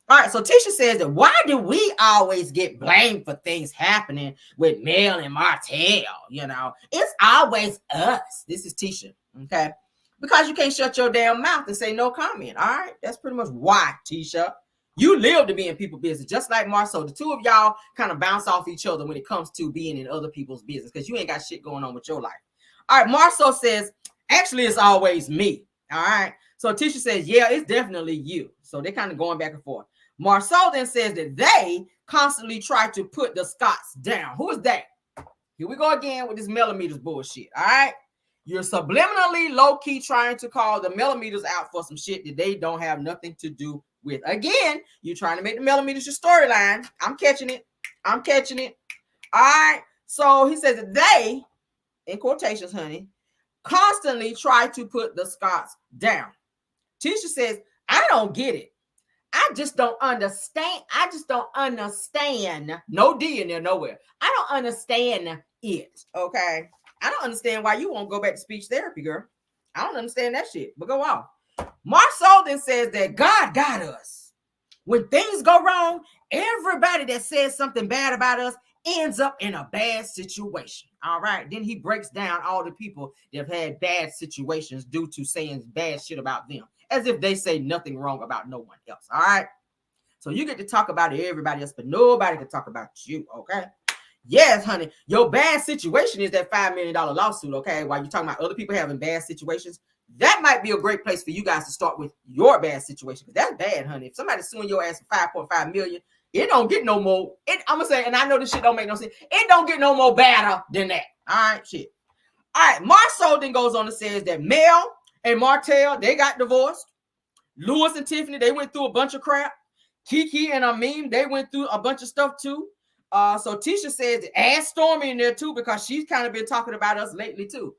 All right, so Tisha says that why do we always get blamed for things happening with Mel and Martell? You know, it's always us. This is Tisha, okay? Because you can't shut your damn mouth and say no comment, all right? That's pretty much why, Tisha. You live to be in people's business, just like Marceau. The two of y'all kind of bounce off each other when it comes to being in other people's business because you ain't got shit going on with your life. All right, Marceau says, actually, it's always me, all right? So Tisha says, yeah, it's definitely you. So they're kind of going back and forth. Marceau then says that they constantly try to put the Scots down. Who is that? Here we go again with this millimeters bullshit. All right. You're subliminally low-key trying to call the millimeters out for some shit that they don't have nothing to do with. Again, you're trying to make the millimeters your storyline. I'm catching it. I'm catching it. All right. So he says that they, in quotations, honey, constantly try to put the Scots down. Tisha says, I don't get it. I just don't understand. I just don't understand. No D in there nowhere. I don't understand it. Okay. I don't understand why you won't go back to speech therapy, girl. I don't understand that shit. But go on. Marceau then says that God got us. When things go wrong, everybody that says something bad about us ends up in a bad situation. All right. Then he breaks down all the people that have had bad situations due to saying bad shit about them, as if they say nothing wrong about no one else. All right. So you get to talk about everybody else, but nobody can talk about you. Okay. Yes, honey. Your bad situation is that $5 million lawsuit. Okay. While you're talking about other people having bad situations, that might be a great place for you guys to start with your bad situation. Because that's bad, honey. If somebody's suing your ass for $5.5 million, it don't get no more. I'm going to say, and I know this shit don't make no sense. It don't get no more badder than that. All right. Shit. All right. Marceau then goes on and says that Mel and Martell, they got divorced. Lewis and Tiffany, they went through a bunch of crap. Kiki and Amin, they went through a bunch of stuff too. So Tisha says that add Stormy in there too, because she's kind of been talking about us lately too.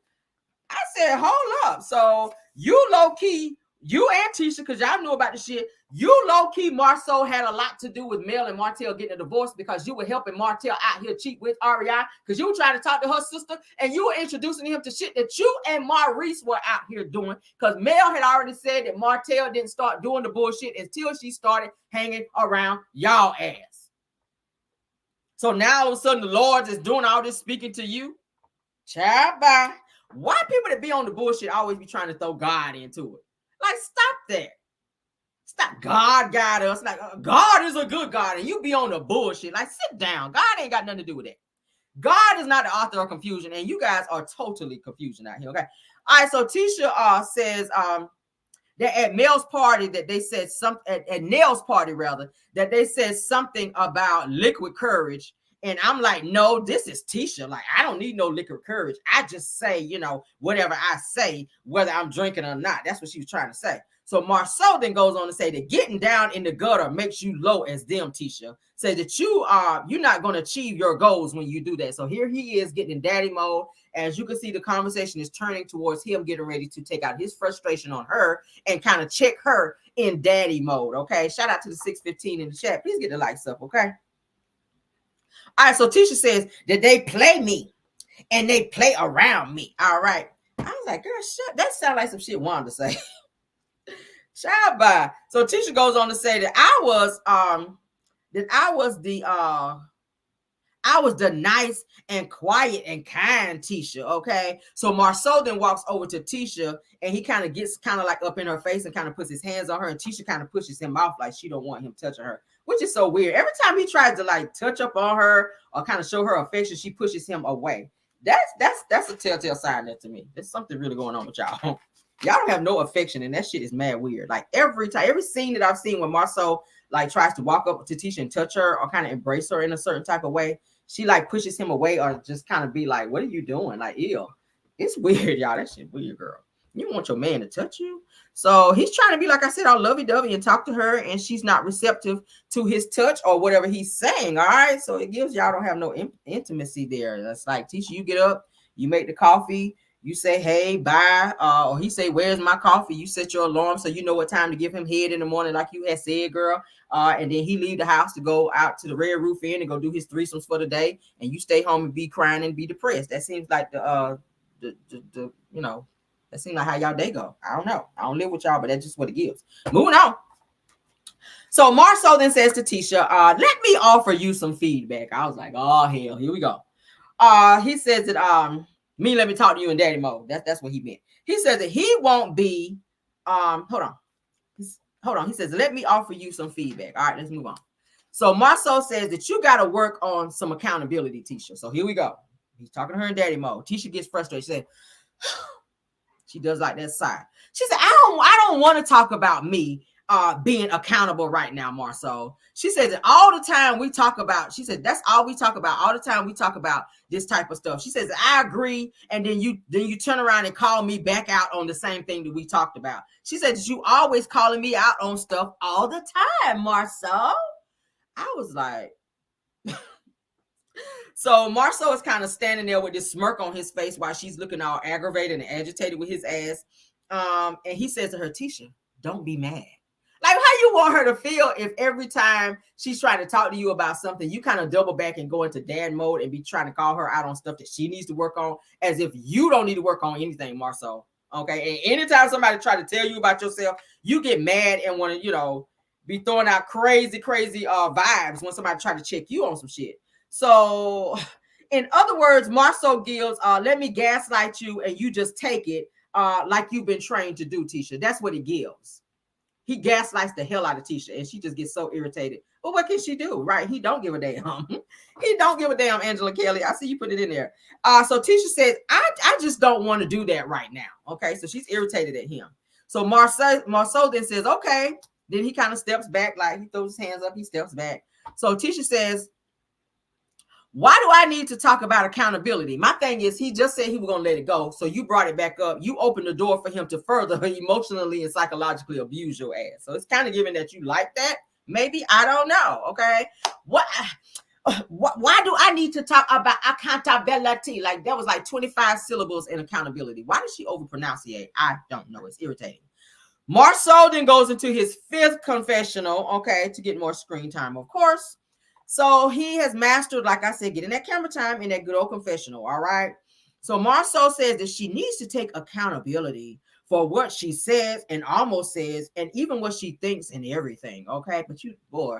I said, hold up. So you low-key, you and Tisha, because y'all knew about the shit, you low-key, Marceau, had a lot to do with Mel and Martell getting a divorce because you were helping Martell out here cheat with REI because you were trying to talk to her sister and you were introducing him to shit that you and Maurice were out here doing because Mel had already said that Martell didn't start doing the bullshit until she started hanging around y'all ass. So now all of a sudden the Lord is doing all this speaking to you. Child, bye. Why people that be on the bullshit always be trying to throw God into it? Like, stop that. Stop. God got us. Like, God is a good God, and you be on the bullshit. Like, sit down. God ain't got nothing to do with that. God is not the author of confusion, and you guys are totally confusion out here, okay? All right, so Tisha says that at Mel's party that they said something, at Nell's party, rather, that they said something about liquid courage. And I'm like, no, this is Tisha. Like, I don't need no liquid courage. I just say, you know, whatever I say, whether I'm drinking or not. That's what she was trying to say. So Marceau then goes on to say that getting down in the gutter makes you low as them, Tisha. Say that you're not going to achieve your goals when you do that. So here he is getting in daddy mode. As you can see, the conversation is turning towards him getting ready to take out his frustration on her and kind of check her in daddy mode. Okay. Shout out to the 615 in the chat. Please get the likes up. Okay. All right, so Tisha says that they play me and they play around me. All right. I was like, girl, shut. That sounds like some shit Wanda say. Child bye. So Tisha goes on to say that I was the nice and quiet and kind Tisha, okay? So Marceau then walks over to Tisha and he kind of gets kind of like up in her face and kind of puts his hands on her, and Tisha kind of pushes him off like she don't want him touching her, which is so weird. Every time he tries to like touch up on her or kind of show her affection, she pushes him away. That's a telltale sign there to me. There's something really going on with y'all. Y'all don't have no affection, and that shit is mad weird. Like every time, every scene that I've seen when Marceau like tries to walk up to Tisha and touch her or kind of embrace her in a certain type of way, she like pushes him away or just kind of be like, "What are you doing?" Like, ew. It's weird, y'all. That shit weird, girl. You want your man to touch you? So he's trying to be, like I said, all lovey-dovey and talk to her, and she's not receptive to his touch or whatever he's saying. All right. So it gives y'all don't have no intimacy there. That's like, Tisha, you get up, you make the coffee, you say, hey, bye. Or he say, where's my coffee? You set your alarm so you know what time to give him head in the morning, like you had said, girl. And then he leave the house to go out to the Red Roof Inn and go do his threesomes for the day. And you stay home and be crying and be depressed. That seems like the you know, that seems like how y'all day go. I don't know. I don't live with y'all, but that's just what it gives. Moving on. So Marceau then says to Tisha, let me offer you some feedback. I was like, oh hell, here we go. He says that let me talk to you in daddy mode. That's what he meant. He says that he won't be hold on. He says, let me offer you some feedback. All right, let's move on. So Marceau says that you got to work on some accountability, Tisha. So here we go. He's talking to her in daddy mode. Tisha gets frustrated. She said, she does like that sigh. She said, I don't want to talk about me being accountable right now, Marceau. She says that all the time we talk about, she said, that's all we talk about. All the time we talk about this type of stuff. She says, I agree. And then you turn around and call me back out on the same thing that we talked about. She said that you always calling me out on stuff all the time, Marceau. I was like, so Marceau is kind of standing there with this smirk on his face while she's looking all aggravated and agitated with his ass. And he says to her, Tisha, don't be mad. Like, how you want her to feel if every time she's trying to talk to you about something, you kind of double back and go into dad mode and be trying to call her out on stuff that she needs to work on, as if you don't need to work on anything, Marceau. Okay. And anytime somebody try to tell you about yourself, you get mad and want to, be throwing out crazy vibes when somebody try to check you on some shit. So, in other words, Marceau gives, let me gaslight you and you just take it like you've been trained to do, Tisha. That's what he gives. He gaslights the hell out of Tisha, and she just gets so irritated. But what can she do, right? He don't give a damn. He don't give a damn, Angela Kelly. I see you put it in there. So Tisha says, I just don't want to do that right now. Okay, so she's irritated at him. So Marceau then says, okay. Then he kind of steps back, like he throws his hands up, he steps back. So Tisha says, why do I need to talk about accountability? My thing is, he just said he was going to let it go. So you brought it back up. You opened the door for him to further emotionally and psychologically abuse your ass. So it's kind of given that you like that. Maybe, I don't know. Okay. Why do I need to talk about accountability? Like, that was like 25 syllables in accountability. Why did she overpronunciate? I don't know. It's irritating. Marceau then goes into his fifth confessional, okay, to get more screen time, of course. So he has mastered, like I said, getting that camera time in that good old confessional, all right? So Marceau says that she needs to take accountability for what she says and almost says, and even what she thinks and everything, okay? But you, boy,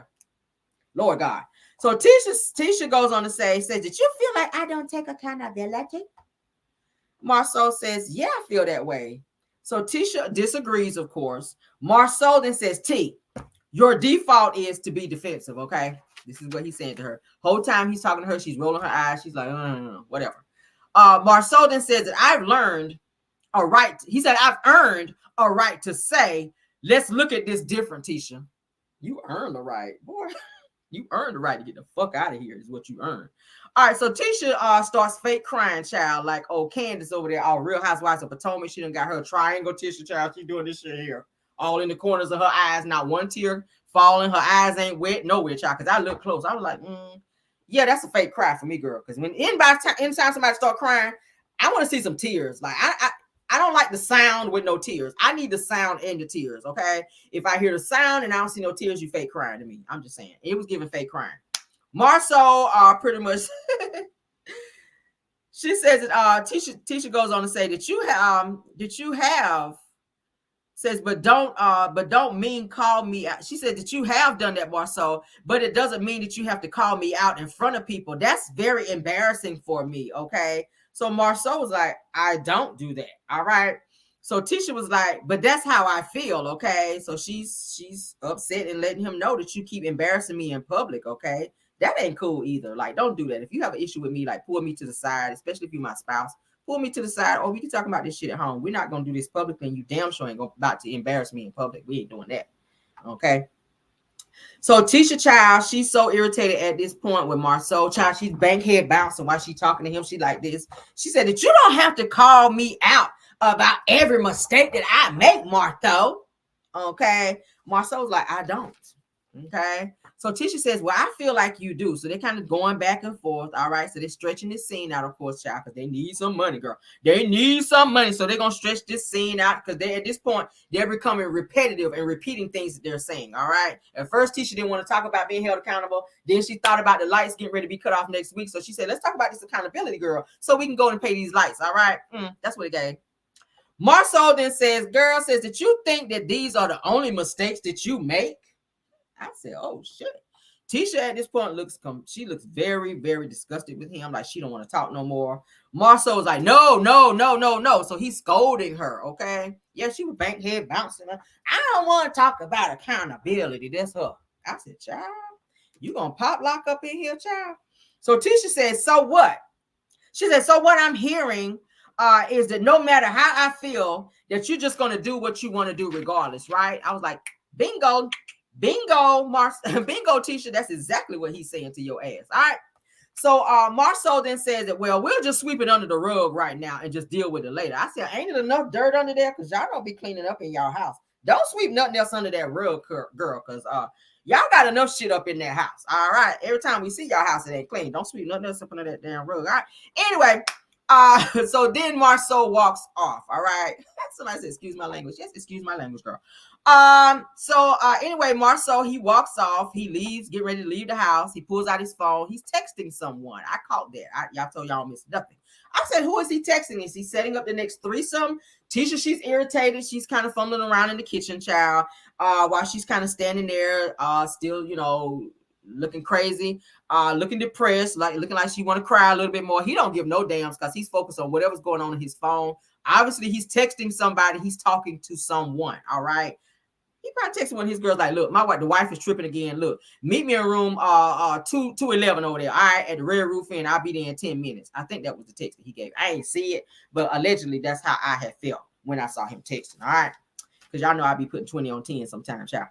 Lord God. So Tisha goes on to says that you feel like I don't take accountability? Marceau says, yeah, I feel that way. So Tisha disagrees, of course. Marceau then says, T, your default is to be defensive, okay? This is what he's saying to her. Whole time he's talking to her, she's rolling her eyes. She's like, whatever. Marceau then says that I've learned a right. He said, I've earned a right to say, let's look at this different, Tisha. You earned the right, boy. You earned the right to get the fuck out of here is what you earned. All right, so Tisha starts fake crying, child, like old Candace over there, all Real Housewives of Potomac. She done got her triangle tissue, child. She doing this shit here, all in the corners of her eyes. Not one tear falling. Her eyes ain't wet, nowhere, child. Because I look close. I was like, yeah, that's a fake cry for me, girl. Because when anytime somebody start crying, I want to see some tears. Like, I don't like the sound with no tears. I need the sound and the tears, okay? If I hear the sound and I don't see no tears, you fake crying to me. I'm just saying. It was giving fake crying. Marceau pretty much she says that Tisha goes on to say that you have says but don't mean call me out. She said that you have done that, Marceau, but it doesn't mean that you have to call me out in front of people. That's very embarrassing for me, okay? So Marceau was like, I don't do that. All right. So Tisha was like, but that's how I feel, okay? So she's upset and letting him know that you keep embarrassing me in public, okay? That ain't cool either. Like, don't do that. If you have an issue with me, like, pull me to the side, especially if you're my spouse. pull me to the side. Oh, we can talk about this shit at home. We're not gonna do this publicly, and you damn sure ain't about to embarrass me in public. We ain't doing that. Okay. So Tisha Child, she's so irritated at this point with Marceau Child. She's bankhead bouncing while she's talking to him. She like this. She said that you don't have to call me out about every mistake that I make, Marceau. Okay. Marceau's like, I don't. Okay. So Tisha says, well, I feel like you do. So they're kind of going back and forth. All right. So they're stretching this scene out, of course, child, because they need some money, girl. They need some money. So they're going to stretch this scene out because they, at this point, they're becoming repetitive and repeating things that they're saying. All right. At first, Tisha didn't want to talk about being held accountable. Then she thought about the lights getting ready to be cut off next week. So she said, let's talk about this accountability, girl, so we can go and pay these lights. All right. That's what it gave. Marceau then says, girl, says that you think that these are the only mistakes that you make. I said, oh shit. Tisha at this point looks very, very disgusted with him. Like she don't want to talk no more. Marceau was like, no. So he's scolding her. Okay. Yeah, she was bankhead bouncing. I don't want to talk about accountability. That's her. I said, child, you gonna pop lock up in here, child? So Tisha said, so what? She said, so what I'm hearing is that no matter how I feel, that you're just gonna do what you want to do regardless, right? I was like, bingo. Bingo, bingo, Tisha. That's exactly what he's saying to your ass. All right. So Marceau then says that, well, we'll just sweep it under the rug right now and just deal with it later. I said, ain't it enough dirt under there? Because y'all don't be cleaning up in y'all house. Don't sweep nothing else under that rug, girl, because y'all got enough shit up in that house. All right. Every time we see y'all house, it ain't clean. Don't sweep nothing else up under that damn rug. All right. Anyway, so then Marceau walks off. All right. Somebody said, excuse my language. Yes, excuse my language, girl. Anyway, Marceau, he walks off. He leaves, get ready to leave the house. He pulls out his phone. He's texting someone. I caught that. Y'all told y'all missed nothing. I said, who is he texting? Is he setting up the next threesome? Tisha, she's irritated. She's kind of fumbling around in the kitchen, child, while she's kind of standing there, still, looking crazy, looking depressed, looking like she want to cry a little bit more. He don't give no damns because he's focused on whatever's going on in his phone. Obviously, he's texting somebody. He's talking to someone. All right. He probably texted one of his girls like, look, the wife is tripping again. Look, meet me in room 211 over there. All right, at the Red Roof Inn. I'll be there in 10 minutes. I think that was the text that he gave. I ain't see it, but allegedly that's how I had felt when I saw him texting. All right. Because y'all know I be putting 20 on 10 sometimes, y'all.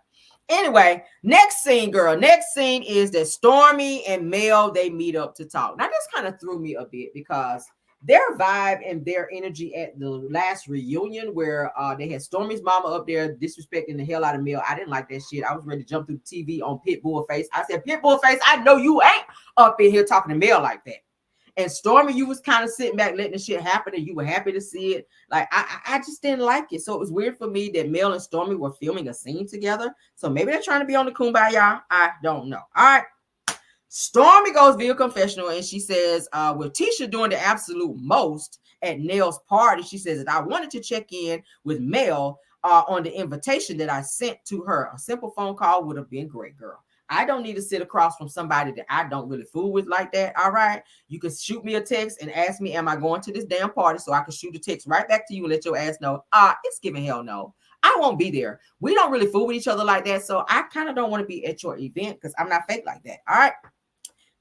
Anyway, next scene, girl. Next scene is that Stormy and Mel, they meet up to talk. Now, this kind of threw me a bit because their vibe and their energy at the last reunion where they had Stormy's mama up there disrespecting the hell out of Mel. I didn't like that shit. I was ready to jump through the TV on Pitbull face. I said, Pitbull face, I know you ain't up in here talking to Mel like that. And Stormy, you was kind of sitting back letting the shit happen and you were happy to see it. Like, I just didn't like it. So it was weird for me that Mel and Stormy were filming a scene together. So maybe they're trying to be on the kumbaya. I don't know. All right. Stormy goes via confessional and she says, with Tisha doing the absolute most at Nell's party, she says that I wanted to check in with Mel on the invitation that I sent to her. A simple phone call would have been great, girl. I don't need to sit across from somebody that I don't really fool with like that. All right. You can shoot me a text and ask me, am I going to this damn party? So I can shoot a text right back to you and let your ass know. It's giving hell no. I won't be there. We don't really fool with each other like that. So I kind of don't want to be at your event because I'm not fake like that. All right.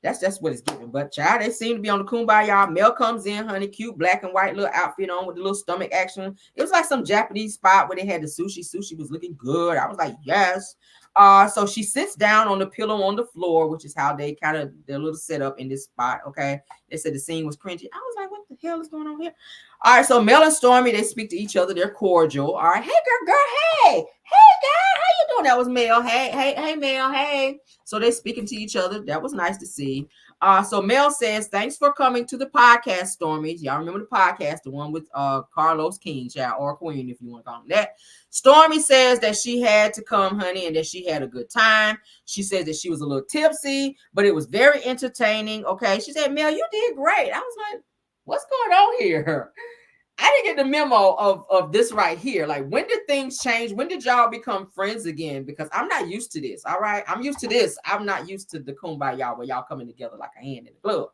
That's just what it's giving. But child, they seem to be on the kumbaya. Mel comes in, honey, cute black and white little outfit on with the little stomach action. It was like some Japanese spot where they had the sushi. Sushi was looking good. I was like, yes. So she sits down on the pillow on the floor, which is how they kind of their little setup in this spot. Okay. They said the scene was cringy. I was like, what the hell is going on here? All right. So Mel and Stormy, they speak to each other. They're cordial. All right. Hey, girl. Hey, girl. How you doing? That was Mel. Hey, Mel. Hey. So they're speaking to each other. That was nice to see. So Mel says, thanks for coming to the podcast, Stormy. Y'all remember the podcast, the one with Carlos King, child, or Queen, if you want to call him that. Stormy says that she had to come, honey, and that she had a good time. She says that she was a little tipsy, but it was very entertaining. Okay. She said, Mel, you did great. I was like, what's going on here? I didn't get the memo of this right here. Like, when did things change? When did y'all become friends again? Because I'm not used to this. All right. I'm used to this. I'm not used to the kumbaya where y'all coming together like a hand in the glove.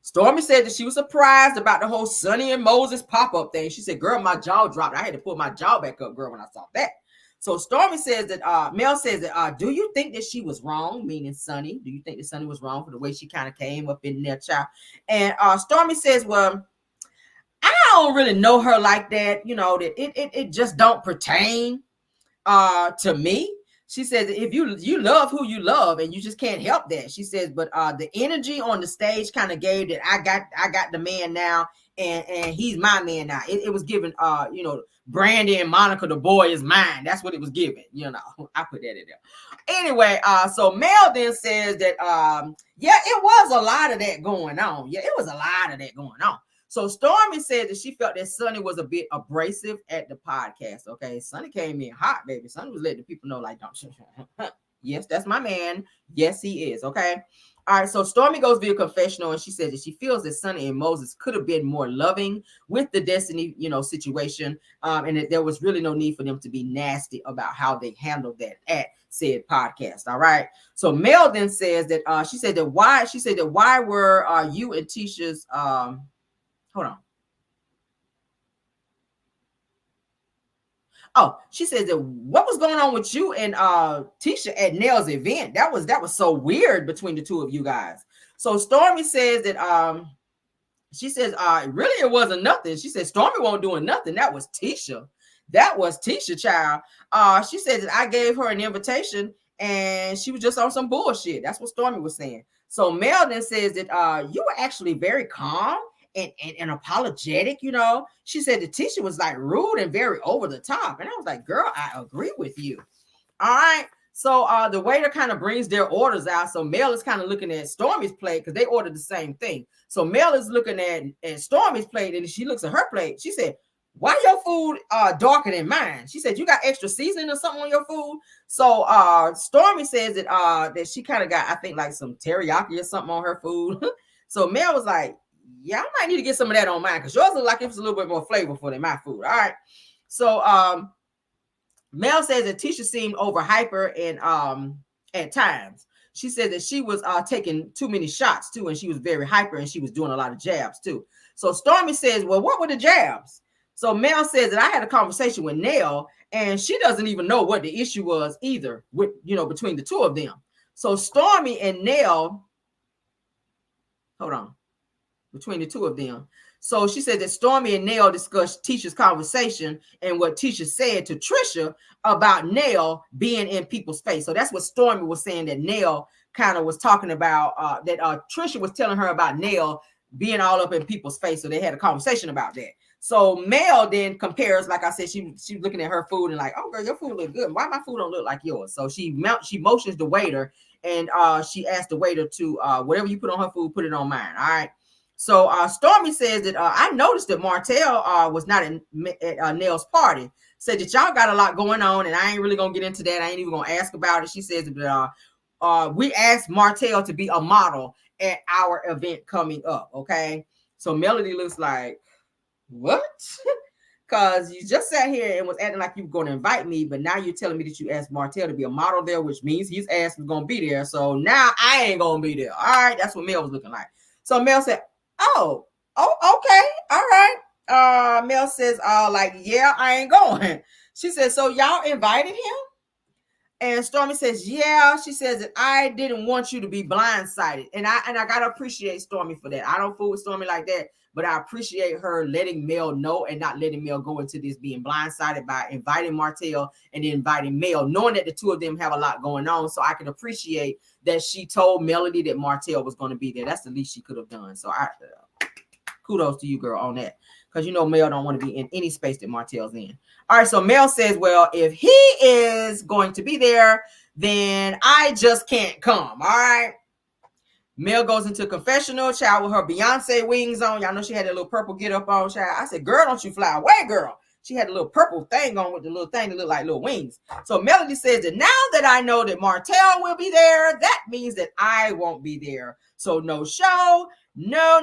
Stormy said that she was surprised about the whole Sonny and Moses pop-up thing. She said, girl, my jaw dropped. I had to pull my jaw back up, girl, when I saw that. So Stormy says that, Mel says that, do you think that she was wrong? Meaning Sonny. Do you think that Sonny was wrong for the way she kind of came up in there, child? And Stormy says, well, don't really know her like that, you know, that it just don't pertain to me. She says if you love who you love and you just can't help that. She says, but the energy on the stage kind of gave that I got the man now, and he's my man now. It was given you know, Brandy and Monica, the boy is mine. That's what it was given, you know. I put that in there. Anyway, so Mel then says that yeah, it was a lot of that going on. Yeah, it was a lot of that going on. So Stormy said that she felt that Sonny was a bit abrasive at the podcast. Okay, Sonny came in hot, baby. Sonny was letting the people know, like, don't. Yes, that's my man. Yes, he is. Okay. All right. So Stormy goes via confessional, and she says that she feels that Sonny and Moses could have been more loving with the Destiny, you know, situation, and that there was really no need for them to be nasty about how they handled that at said podcast. All right. So Mel then says that she said that why were you and Tisha's hold on. Oh, she says that what was going on with you and Tisha at Nell's event? That was so weird between the two of you guys. So Stormy says that she says really it wasn't nothing. She said Stormy won't doing nothing. That was Tisha. That was Tisha, child. She said that I gave her an invitation and she was just on some bullshit. That's what Stormy was saying. So Mel then says that you were actually very calm and apologetic, you know. She said the teacher was like rude and very over the top. And I was like, girl, I agree with you. All right. So the waiter kind of brings their orders out. So Mel is kind of looking at Stormy's plate because they ordered the same thing. So Mel is looking at Stormy's plate, and she looks at her plate. She said, why your food darker than mine? She said, you got extra seasoning or something on your food? So Stormy says that she kind of got, I think, like some teriyaki or something on her food. So Mel was like, yeah, I might need to get some of that on mine because yours look like it was a little bit more flavorful than my food. All right. So Mel says that Tisha seemed over hyper and at times. She said that she was taking too many shots too, and she was very hyper and she was doing a lot of jabs too. So Stormy says, well, what were the jabs? So Mel says that I had a conversation with Nell and she doesn't even know what the issue was either with, you know, between the two of them. So Stormy and Nell, hold on. Between the two of them. So she said that Stormy and Nell discussed Tisha's conversation and what Tisha said to Trisha about Nell being in people's face. So that's what Stormy was saying, that Nell kind of was talking about, that Trisha was telling her about Nell being all up in people's face. So they had a conversation about that. So Mel then compares, like I said, she's looking at her food and like, oh girl, your food look good. Why my food don't look like yours? So she motions the waiter and she asked the waiter to whatever you put on her food, put it on mine. All right. So Stormy says that I noticed that Martell was not at Nell's party. Said that y'all got a lot going on, and I ain't really gonna get into that. I ain't even gonna ask about it. She says that we asked Martell to be a model at our event coming up. Okay, so Melody looks like, what? Because you just sat here and was acting like you were going to invite me, but now you're telling me that you asked Martell to be a model there, which means his ass was gonna be there. So now I ain't gonna be there. All right, that's what Mel was looking like. So Mel said, oh, okay, all right. Mel says, like, yeah, I ain't going. She says, so y'all invited him? And Stormy says, yeah. She says that I didn't want you to be blindsided. And I gotta appreciate Stormy for that. I don't fool with Stormy like that, but I appreciate her letting Mel know and not letting Mel go into this being blindsided by inviting Martell and then inviting Mel, knowing that the two of them have a lot going on. So I can appreciate that she told Melody that Martell was going to be there. That's the least she could have done. So I kudos to you, girl, on that. Because you know Mel don't want to be in any space that Martell's in. All right, so Mel says, well, if he is going to be there, then I just can't come. All right. Mel goes into confessional, child, with her Beyonce wings on. Y'all know she had that little purple get up on, child. I said, girl, don't you fly away, girl. She had a little purple thing on with the little thing that looked like little wings. So Melody says that now that I know that Martell will be there, that means that I won't be there. So no show. No.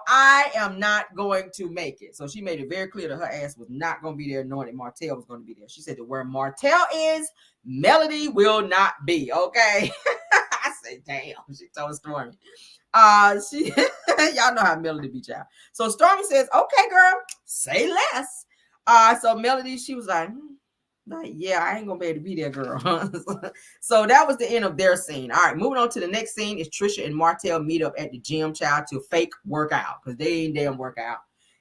I am not going to make it. So she made it very clear that her ass was not going to be there, knowing that Martell was going to be there. She said that where Martell is, Melody will not be. Okay. I said, damn. She told Stormy. Y'all know how Melody be, child. So Stormy says, okay, girl, say less. So Melody, she was like, yeah, I ain't gonna be able to be there, girl. So that was the end of their scene. All right, moving on to the next scene is Trisha and Martell meet up at the gym, child, to fake workout because they ain't damn workout.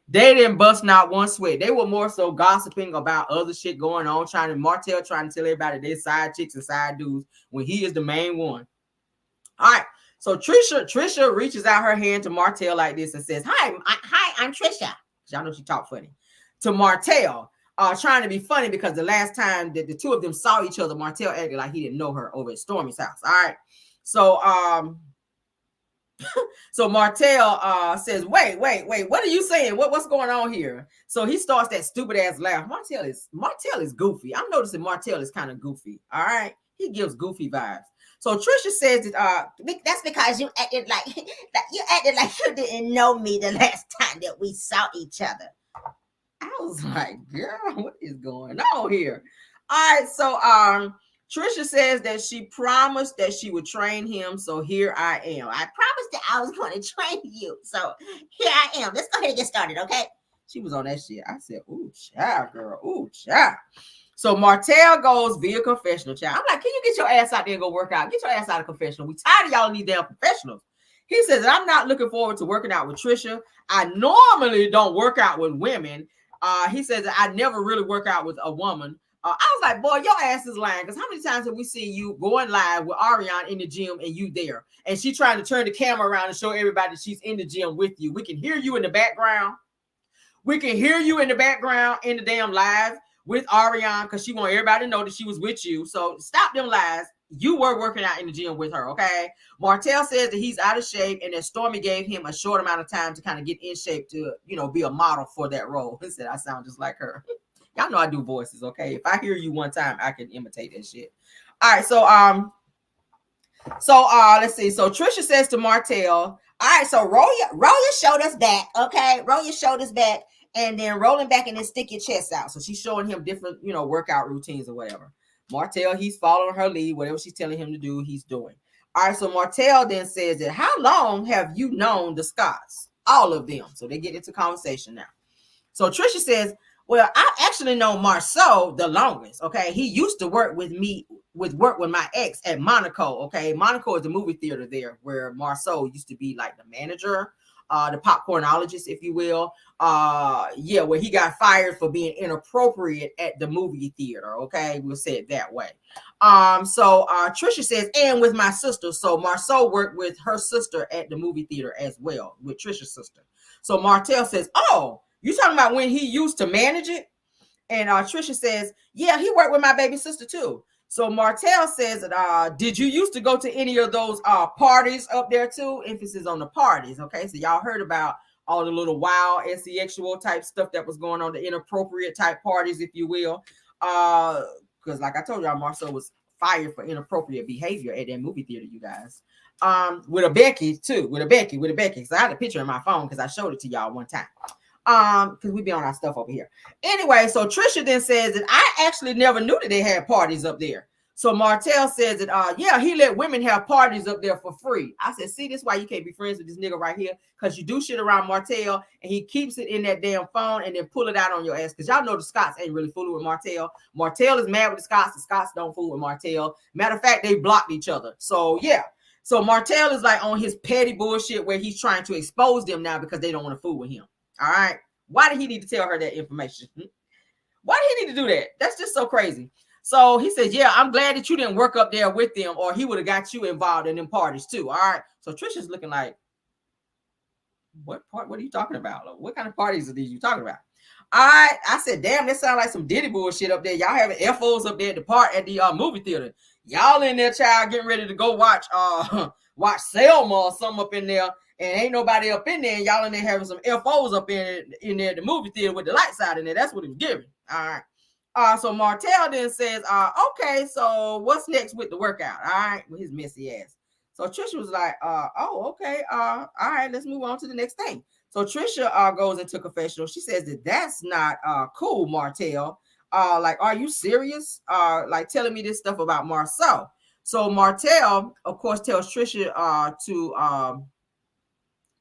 They didn't bust not one sweat. They were more so gossiping about other shit going on, Martell trying to tell everybody they're side chicks and side dudes when he is the main one. All right. So Trisha reaches out her hand to Martell like this and says, Hi, I'm Trisha. Y'all know she talk funny. To Martell, trying to be funny because the last time that the two of them saw each other, Martell acted like he didn't know her over at Stormy's house. All right. So so Martell says, wait, what are you saying? What's going on here? So he starts that stupid ass laugh. Martell is goofy. I'm noticing Martell is kind of goofy. All right. He gives goofy vibes. So Trisha says that that's because you acted like you didn't know me the last time that we saw each other. I was like, girl, what is going on here? All right, so Trisha says that she promised that she would train him, so here I am. I promised that I was going to train you, so here I am. Let's go ahead and get started, okay? She was on that shit. I said, ooh, child, girl, ooh, child. So Martell goes via confessional, child. I'm like, can you get your ass out there and go work out? Get your ass out of confessional. We tired of y'all these damn professionals. He says, I'm not looking forward to working out with Trisha. I normally don't work out with women. He says that I never really work out with a woman. I was like, boy, your ass is lying. Because how many times have we seen you going live with Ariane in the gym and you there? And she trying to turn the camera around and show everybody that she's in the gym with you. We can hear you in the background. We can hear you in the background in the damn live with Ariane because she want everybody to know that she was with you. So stop them lies. You were working out in the gym with her, okay? Martell says that he's out of shape and that Stormy gave him a short amount of time to kind of get in shape to, be a model for that role. He said, I sound just like her. Y'all know I do voices, okay? If I hear you one time, I can imitate that shit. All right, so let's see. So Trisha says to Martell, all right, so roll your shoulders back, okay? Roll your shoulders back and then rolling back and then stick your chest out. So she's showing him different, workout routines or whatever. Martell, he's following her lead. Whatever she's telling him to do, he's doing. All right, so Martell then says that, how long have you known the Scotts? All of them. So they get into conversation now. So Trisha says, well, I actually know Marceau the longest, okay? He used to work with me, with my ex at Monaco, okay? Monaco is the movie theater there where Marceau used to be like the manager, the popcornologist, if you will. Where he got fired for being inappropriate at the movie theater, okay? We'll say it that way. So Trisha says, and with my sister. So Marceau worked with her sister at the movie theater as well, with Trisha's sister. So Martell says, oh, you talking about when he used to manage it? And Trisha says, yeah, he worked with my baby sister too. So Martell says, did you used to go to any of those parties up there too? Emphasis on the parties, okay? So y'all heard about all the little wild, sexual type stuff that was going on, the inappropriate type parties, if you will. Because like I told y'all, Marceau was fired for inappropriate behavior at that movie theater, you guys. With a Becky too, with a Becky. So I had a picture in my phone because I showed it to y'all one time. Because we be on our stuff over here. Anyway, so Trisha then says that I actually never knew that they had parties up there. So Martell says that yeah, he let women have parties up there for free. I said, see, this is why you can't be friends with this nigga right here, because you do shit around Martell and he keeps it in that damn phone and then pull it out on your ass. Because y'all know the Scotts ain't really fooling with Martell. Martell is mad with the Scots don't fool with Martell. Matter of fact, they blocked each other. So yeah. So Martell is like on his petty bullshit where he's trying to expose them now because they don't want to fool with him. All right. Why did he need to tell her that information? Why did he need to do that? That's just so crazy. So he says, yeah, I'm glad that you didn't work up there with them, or he would have got you involved in them parties too. All right. So Trisha's looking like, what are you talking about? What kind of parties are these you talking about? All right. I said, damn, that sounds like some Diddy bullshit up there. Y'all having FOs up there at the movie theater. Y'all in there, child, getting ready to go watch Selma or something up in there. And ain't nobody up in there. And y'all in there having some FOs up in there at the movie theater with the lights out in there. That's what he was giving. All right. So Martell then says, okay, so what's next with the workout? All right, with his messy ass. So Trisha was like, oh, okay. All right, let's move on to the next thing. So Trisha goes into confessional. She says that's not cool, Martell. Like, are you serious? Like telling me this stuff about Marceau. So Martell, of course, tells Trisha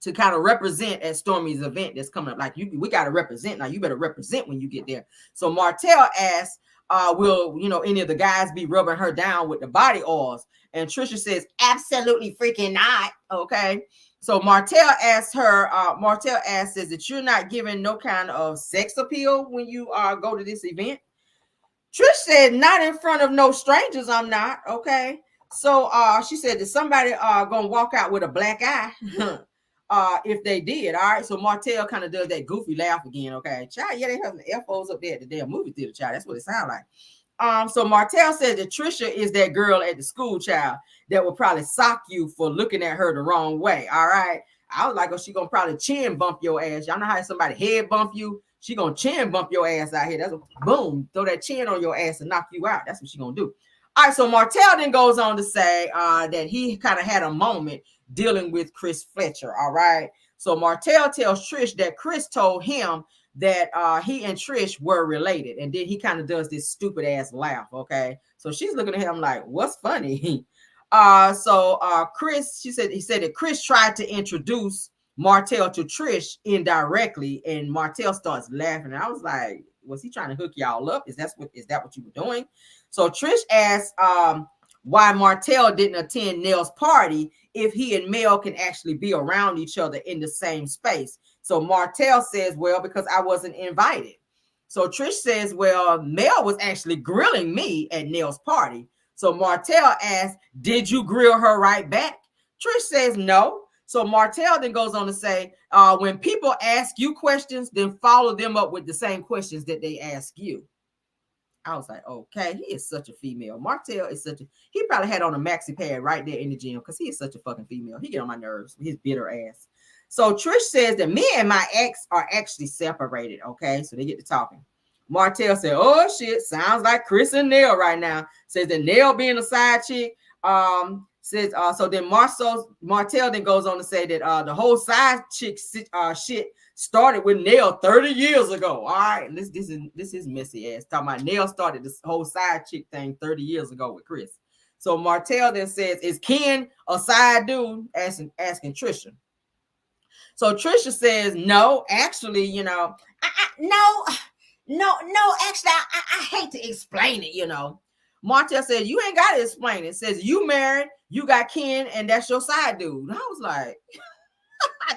to kind of represent at Stormy's event that's coming up. Like, we got to represent. Now, you better represent when you get there. So Martell asks, will, any of the guys be rubbing her down with the body oils? And Trisha says, absolutely freaking not. Okay. So Martell asked her, Martell asked, says that you're not giving no kind of sex appeal when you go to this event. Trish said, not in front of no strangers, I'm not. Okay. So she said that somebody gonna walk out with a black eye. If they did. All right. So Martell kind of does that goofy laugh again. Okay. Child, yeah, they have the FOs up there at the damn movie theater, child. That's what it sounds like. So Martell said that Trisha is that girl at the school, child, that will probably sock you for looking at her the wrong way. All right. I was like, oh, she gonna probably chin bump your ass. Y'all know how somebody head bump you? She gonna chin bump your ass out here. That's a boom, throw that chin on your ass and knock you out. That's what she gonna do. All right, so Martell then goes on to say that he kind of had a moment dealing with Chris Fletcher. All right. So Martell tells Trish that Chris told him that he and Trish were related. And then he kind of does this stupid ass laugh. Okay. So she's looking at him like, what's funny? So Chris, he said that Chris tried to introduce Martell to Trish indirectly, and Martell starts laughing. And I was like, was he trying to hook y'all up? Is that what you were doing? So Trish asked why Martell didn't attend Nell's party if he and Mel can actually be around each other in the same space. So Martell says, well, because I wasn't invited. So Trish says, well, Mel was actually grilling me at Nell's party. So Martell asks, did you grill her right back? Trish says no. So Martell then goes on to say, when people ask you questions, then follow them up with the same questions that they ask you. I was like, okay, he is such a female. Martell is he probably had on a maxi pad right there in the gym because he is such a fucking female. He get on my nerves with his bitter ass. So Trish says that me and my ex are actually separated. Okay, so they get to talking. Martell said, oh shit, sounds like Chris and Nell right now. Says that Nell being a side chick. Says so then Martell then goes on to say that the whole side chick shit started with Nell 30 years ago. All right, this is messy ass talking about Nell started this whole side chick thing 30 years ago with Chris. So Martell then says, is Ken a side dude? Asking Trisha. So Trisha says, no, actually, no, actually, I hate to explain it, Martell said, you ain't got to explain it. Says, you married, you got Ken, and that's your side dude. I was like,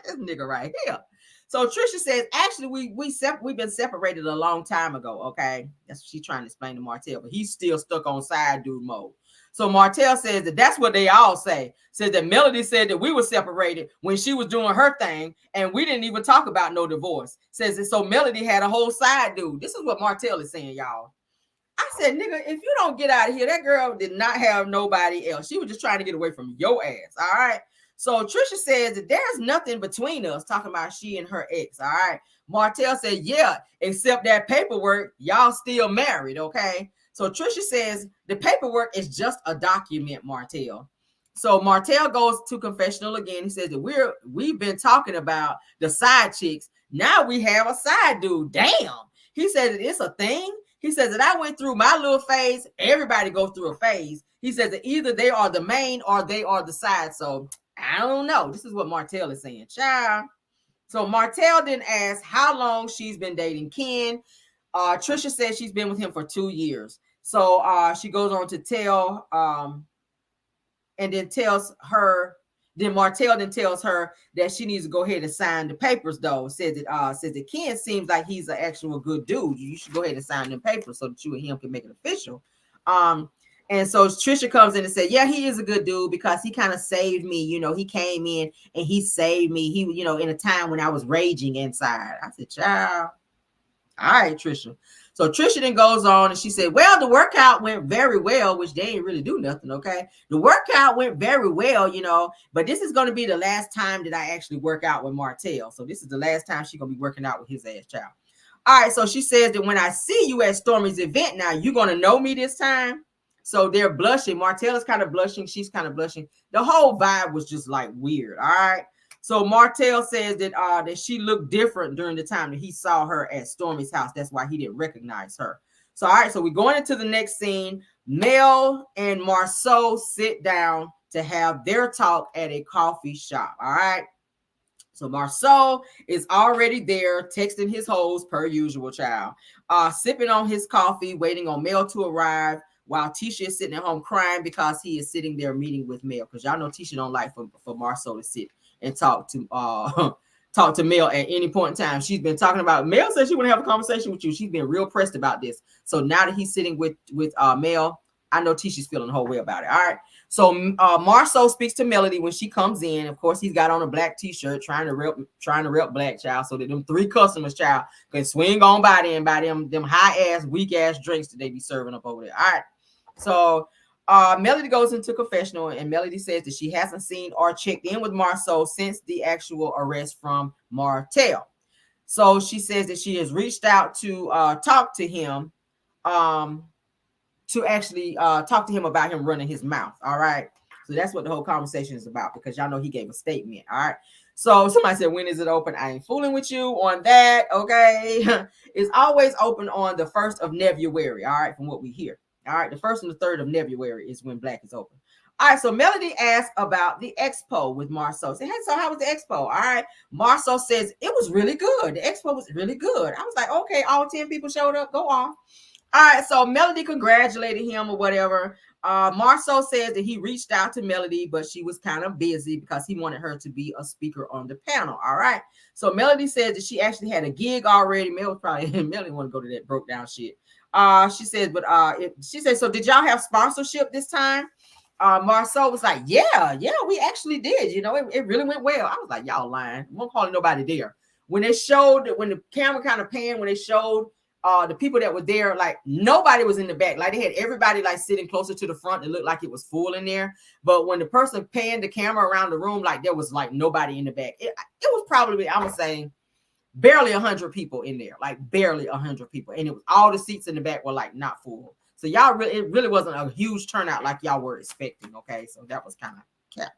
this nigga right here. So Trisha says, actually, we've been separated a long time ago, okay? That's what she's trying to explain to Martell, but he's still stuck on side dude mode. So Martell says that that's what they all say. Says that Melody said that we were separated when she was doing her thing, and we didn't even talk about no divorce. Says that so Melody had a whole side dude. This is what Martell is saying, y'all. I said, nigga, if you don't get out of here, that girl did not have nobody else. She was just trying to get away from your ass, all right? So Trisha says that there's nothing between us, talking about she and her ex, all right? Martell said, yeah, except that paperwork, y'all still married, okay? So Trisha says the paperwork is just a document, Martell. So Martell goes to confessional again. He says that we've been talking about the side chicks. Now we have a side dude. Damn. He says that it's a thing. He says that I went through my little phase. Everybody goes through a phase. He says that either they are the main or they are the side. So I don't know. This is what Martell is saying. Child. So Martell then asks how long she's been dating Ken. Trisha says she's been with him for 2 years. So she goes on to tell, and then tells her, then Martell then tells her that she needs to go ahead and sign the papers, though. Says that Ken seems like he's an actual good dude. You should go ahead and sign them papers so that you and him can make it official. And so Trisha comes in and said, yeah, he is a good dude because he kind of saved me. He came in and he saved me. He, in a time when I was raging inside. I said, child. All right, Trisha. So Trisha then goes on and she said, well, the workout went very well, which they didn't really do nothing, okay? The workout went very well, but this is going to be the last time that I actually work out with Martell. So this is the last time she's going to be working out with his ass child. All right, so she says that when I see you at Stormy's event now, you're going to know me this time. So they're blushing. Martell is kind of blushing. She's kind of blushing. The whole vibe was just like weird, all right? So Martell says that she looked different during the time that he saw her at Stormy's house. That's why he didn't recognize her. So, all right, so we're going into the next scene. Mel and Marceau sit down to have their talk at a coffee shop, all right? So Marceau is already there texting his hoes per usual, child. Sipping on his coffee, waiting on Mel to arrive, while Tisha is sitting at home crying because he is sitting there meeting with Mel. Because y'all know Tisha don't like for Marceau to sit and talk to talk to Mel at any point in time. She's been talking about, Mel said she want to have a conversation with you. She's been real pressed about this. So now that he's sitting with Mel, I know Tisha's feeling the whole way about it. All right. So Marceau speaks to Melody when she comes in. Of course, he's got on a black t-shirt trying to rep black, child, so that them 3 customers, child, can swing on by there and buy them high ass, weak ass drinks that they be serving up over there. All right. So Melody goes into confessional, and Melody says that she hasn't seen or checked in with Marceau since the actual arrest from Martell. So she says that she has reached out to talk to him, to actually talk to him about him running his mouth. All right. So that's what the whole conversation is about, because y'all know he gave a statement. All right. So somebody said, when is it open? I ain't fooling with you on that. Okay. It's always open on the 1st of February. All right. From what we hear. All right. The 1st and the 3rd of February is when Black is open. All right. So Melody asked about the expo with Marceau. Say, hey, so how was the expo? All right. Marceau says it was really good. The expo was really good. I was like, okay, all 10 people showed up. Go on. All right, so Melody congratulated him or whatever. Marceau says that he reached out to Melody, but she was kind of busy because he wanted her to be a speaker on the panel. All right. So Melody says that she actually had a gig already. Melody want to go to that broke down shit. She said, but she said, so did y'all have sponsorship this time? Marceau was like, yeah, we actually did. You know, it really went well. I was like, y'all lying. Won't call nobody there. When they showed, when the camera kind of panned, when they showed the people that were there, like nobody was in the back. Like they had everybody like sitting closer to the front. It looked like it was full in there. But when the person panned the camera around the room, like there was like nobody in the back. It was probably, I would say, barely 100 people in there, like barely 100 people. And it was all the seats in the back were like not full. So y'all really, it really wasn't a huge turnout like y'all were expecting. Okay. So that was kind of kept.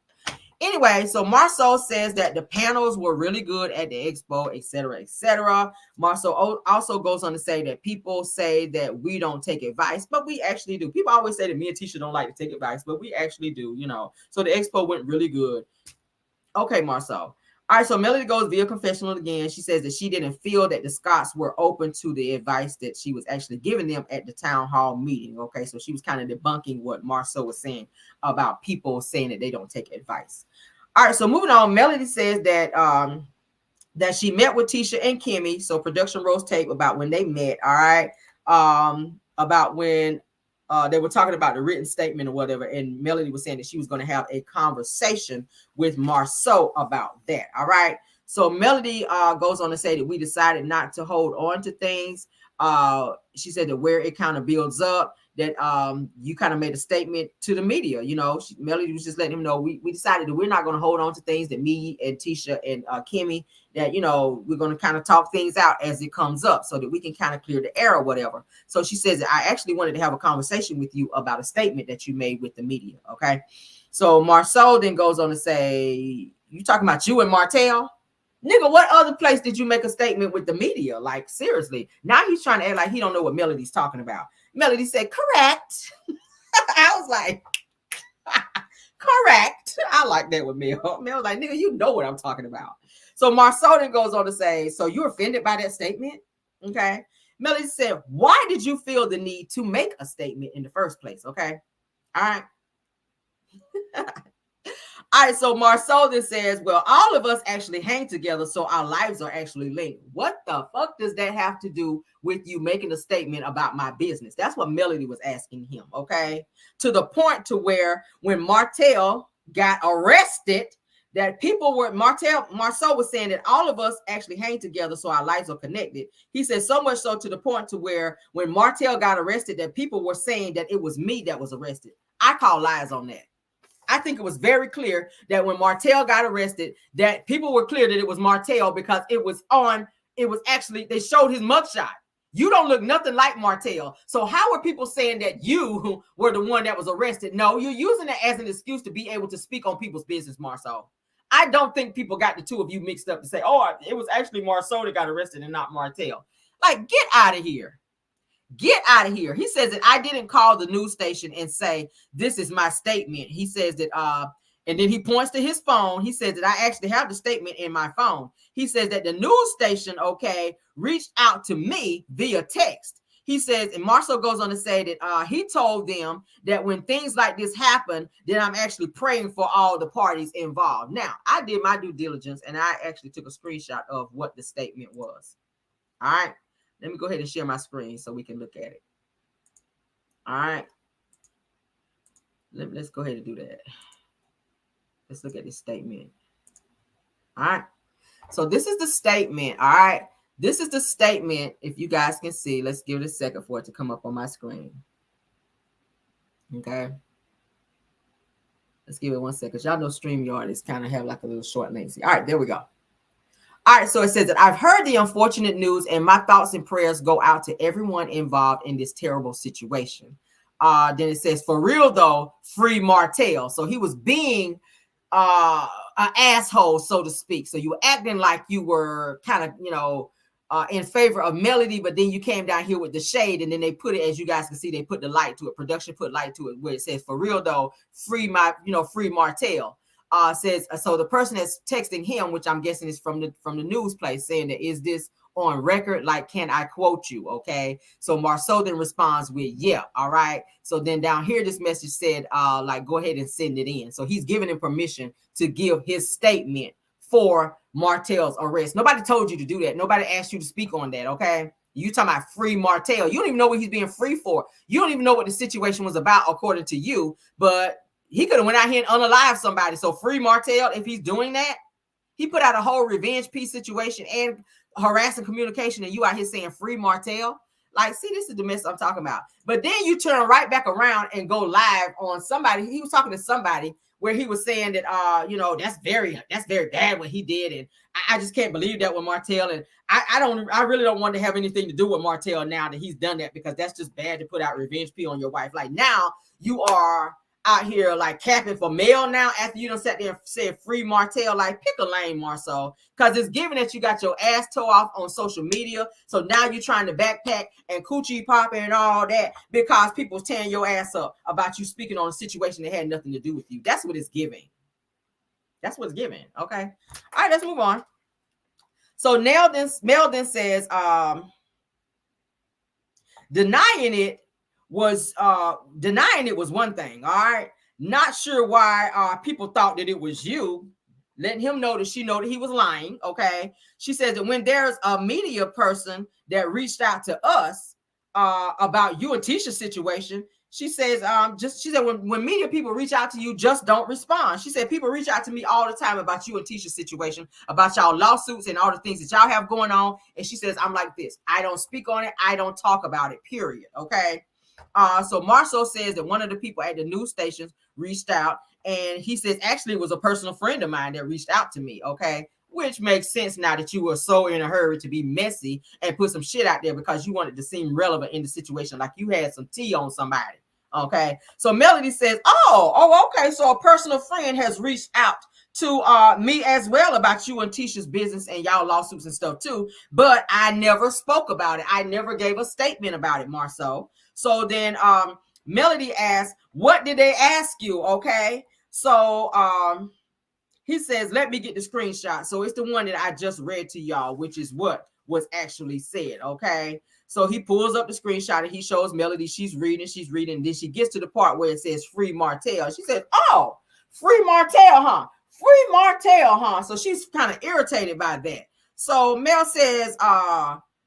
Anyway, so Marceau says that the panels were really good at the expo, etc., etc. Marceau also goes on to say that people say that we don't take advice, but we actually do. People always say that me and Tisha don't like to take advice, but we actually do, you know. So the expo went really good. Okay, Marceau. All right, so Melody goes via confessional again. She says that she didn't feel that the Scotts were open to the advice that she was actually giving them at the town hall meeting. Okay, so she was kind of debunking what Marceau was saying about people saying that they don't take advice. All right, so moving on, Melody says that that she met with Tisha and Kimmy. So production rolls tape about when they met. All right, about when they were talking about the written statement or whatever, and Melody was saying that she was going to have a conversation with Marceau about that. All right. So Melody goes on to say that we decided not to hold on to things. She said that where it kind of builds up, that you kind of made a statement to the media. You know, Melody was just letting him know we decided that we're not going to hold on to things, that me and Tisha and Kimmy, that, you know, we're going to kind of talk things out as it comes up so that we can kind of clear the air or whatever. So she says that I actually wanted to have a conversation with you about a statement that you made with the media. Okay. So Marceau then goes on to say, you talking about you and Martell? Nigga, what other place did you make a statement with the media? Like, seriously. Now he's trying to act like he don't know what Melody's talking about. Melody said, correct. I was like, correct. I like that with Mel. Mel was like, nigga, you know what I'm talking about. So Marceau then goes on to say, so you're offended by that statement? Okay. Melody said, why did you feel the need to make a statement in the first place? Okay. All right. All right, so Marceau then says, well, all of us actually hang together, so our lives are actually linked. What the fuck does that have to do with you making a statement about my business? That's what Melody was asking him, okay? To the point to where when Martell got arrested, that people were, Marceau was saying that all of us actually hang together, so our lives are connected. He said so much so to the point to where when Martell got arrested, that people were saying that it was me that was arrested. I call lies on that. I think it was very clear that when Martell got arrested, that people were clear that it was Martell because it was actually, they showed his mugshot. You don't look nothing like Martell. So how are people saying that you were the one that was arrested? No, you're using it as an excuse to be able to speak on people's business, Marceau. I don't think people got the two of you mixed up to say, oh, it was actually Marceau that got arrested and not Martell. Like, get out of here. Get out of here. He says that I didn't call the news station and say, this is my statement. He says that, and then he points to his phone. He says that I actually have the statement in my phone. He says that the news station, okay, reached out to me via text. he says, and Marcel goes on to say that he told them that when things like this happen, then I'm actually praying for all the parties involved. Now, I did my due diligence, and I actually took a screenshot of what the statement was. All right. Let me go ahead and share my screen so we can look at it. All right. Let's go ahead and do that. Let's look at this statement. All right. So this is the statement. All right. This is the statement. If you guys can see, let's give it a second for it to come up on my screen. Okay. Let's give it 1 second. Y'all know StreamYard is kind of have like a little short latency. All right, there we go. All right, so it says that I've heard the unfortunate news and my thoughts and prayers go out to everyone involved in this terrible situation. Then it says, for real though, free Martell. So he was being an asshole, so to speak. So you were acting like you were kind of, in favor of Melody, but then you came down here with the shade, and then they put it, as you guys can see, they put the light to it. Production put light to it where it says, for real though, free Martell. Says, so the person that's texting him, which I'm guessing is from the news place, saying that, is this on record? Like, can I quote you? Okay. So Marceau then responds with, yeah. All right. So then down here, this message said, like, go ahead and send it in. So he's giving him permission to give his statement for Martell's arrest. Nobody told you to do that. Nobody asked you to speak on that. Okay. You talking about free Martell. You don't even know what he's being free for. You don't even know what the situation was about, according to you, but he could have went out here and unalived somebody. So free Martell, if he's doing that, he put out a whole revenge piece situation and harassing communication, and you out here saying free Martell. Like, see, this is the mess I'm talking about. But then you turn right back around and go live on somebody. He was talking to somebody where he was saying that, that's very bad what he did, and I just can't believe that with Martell. And I really don't want to have anything to do with Martell now that he's done that, because that's just bad to put out revenge P on your wife. Like, now you are out here like capping for Mel now after you done sat there and said free Martell. Like, pick a lane, Marceau, because it's given that you got your ass toe off on social media. So now you're trying to backpack and coochie popping and all that because people's tearing your ass up about you speaking on a situation that had nothing to do with you. That's what it's giving. That's what's giving. Okay. All right, let's move on. So Mel then says, denying it was one thing. All right. Not sure why people thought that it was you. Letting him know that she know that he was lying. Okay. She says that when there's a media person that reached out to us about you and Tisha's situation, she says, she said, when media people reach out to you, just don't respond. She said, people reach out to me all the time about you and Tisha's situation, about y'all lawsuits and all the things that y'all have going on. And she says, I'm like this. I don't speak on it. I don't talk about it, period. Okay. So Marceau says that one of the people at the news stations reached out, and he says, actually, it was a personal friend of mine that reached out to me. Okay. Which makes sense now that you were so in a hurry to be messy and put some shit out there because you wanted to seem relevant in the situation, like you had some tea on somebody. Okay. So Melody says, okay. So a personal friend has reached out to me as well about you and Tisha's business and y'all lawsuits and stuff too. But I never spoke about it. I never gave a statement about it, Marceau. So then Melody asked, what did they ask you? Okay. So he says, let me get the screenshot. So it's the one that I just read to y'all, which is what was actually said. Okay. So he pulls up the screenshot and he shows Melody. She's reading. Then she gets to the part where it says free Martell. She says, oh, free Martell, huh? Free Martell, huh? So she's kind of irritated by that. So Mel says,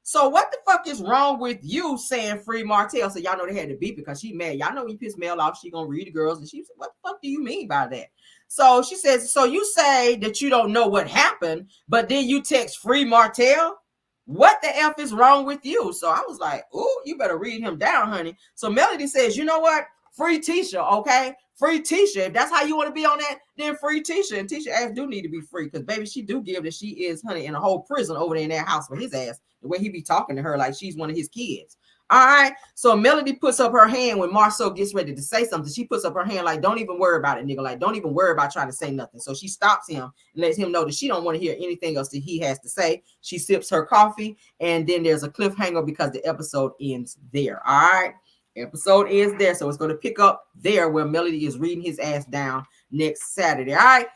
so what the fuck is wrong with you saying free Martell? So y'all know they had to beat because she mad. Y'all know when you piss Mel off, she gonna read the girls. And she said, what the fuck do you mean by that? So she says, so you say that you don't know what happened, but then you text free Martell? What the F is wrong with you? So I was like, oh, you better read him down, honey. So Melody says, you know what? Free Tisha, okay? Free Tisha. If that's how you want to be on that, then free Tisha. And Tisha ass do need to be free because, baby, she do give that she is, honey, in a whole prison over there in that house for his ass. The way he be talking to her like she's one of his kids. All right. So Melody puts up her hand when Marceau gets ready to say something. She puts up her hand like, don't even worry about it, nigga. Like, don't even worry about trying to say nothing. So she stops him and lets him know that she don't want to hear anything else that he has to say. She sips her coffee, and then there's a cliffhanger because the episode ends there. All right. Episode ends there. So it's going to pick up there where Melody is reading his ass down next Saturday. All right.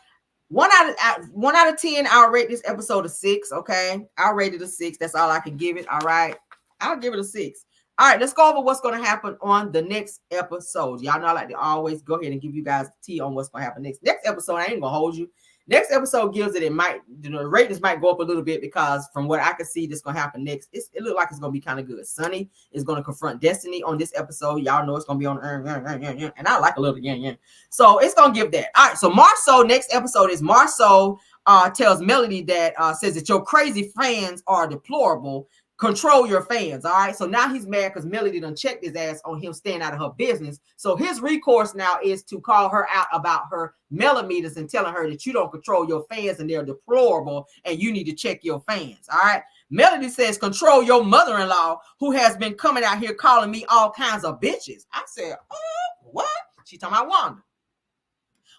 1 out of 10, I'll rate this episode a 6. Okay. I'll rate it a 6. That's all I can give it. All right. I'll give it a 6. All right, let's go over what's going to happen on the next episode. Y'all know I like to always go ahead and give you guys the tea on what's going to happen next. Next episode, I ain't going to hold you. Next episode gives it might, the ratings might go up a little bit because from what I can see, this going to happen next. It looks like it's going to be kind of good. Sunny is going to confront Destiny on this episode. Y'all know it's going to be on, and I like a little yin. So it's going to give that. All right, so Marceau, next episode is Marceau tells Melody that says that your crazy fans are deplorable. Control your fans. All right. So now he's mad because Melody done checked his ass on him staying out of her business. So his recourse now is to call her out about her millimeters and telling her that you don't control your fans and they're deplorable and you need to check your fans. All right. Melody says, control your mother-in-law who has been coming out here calling me all kinds of bitches. I said, what? She talking about Wanda.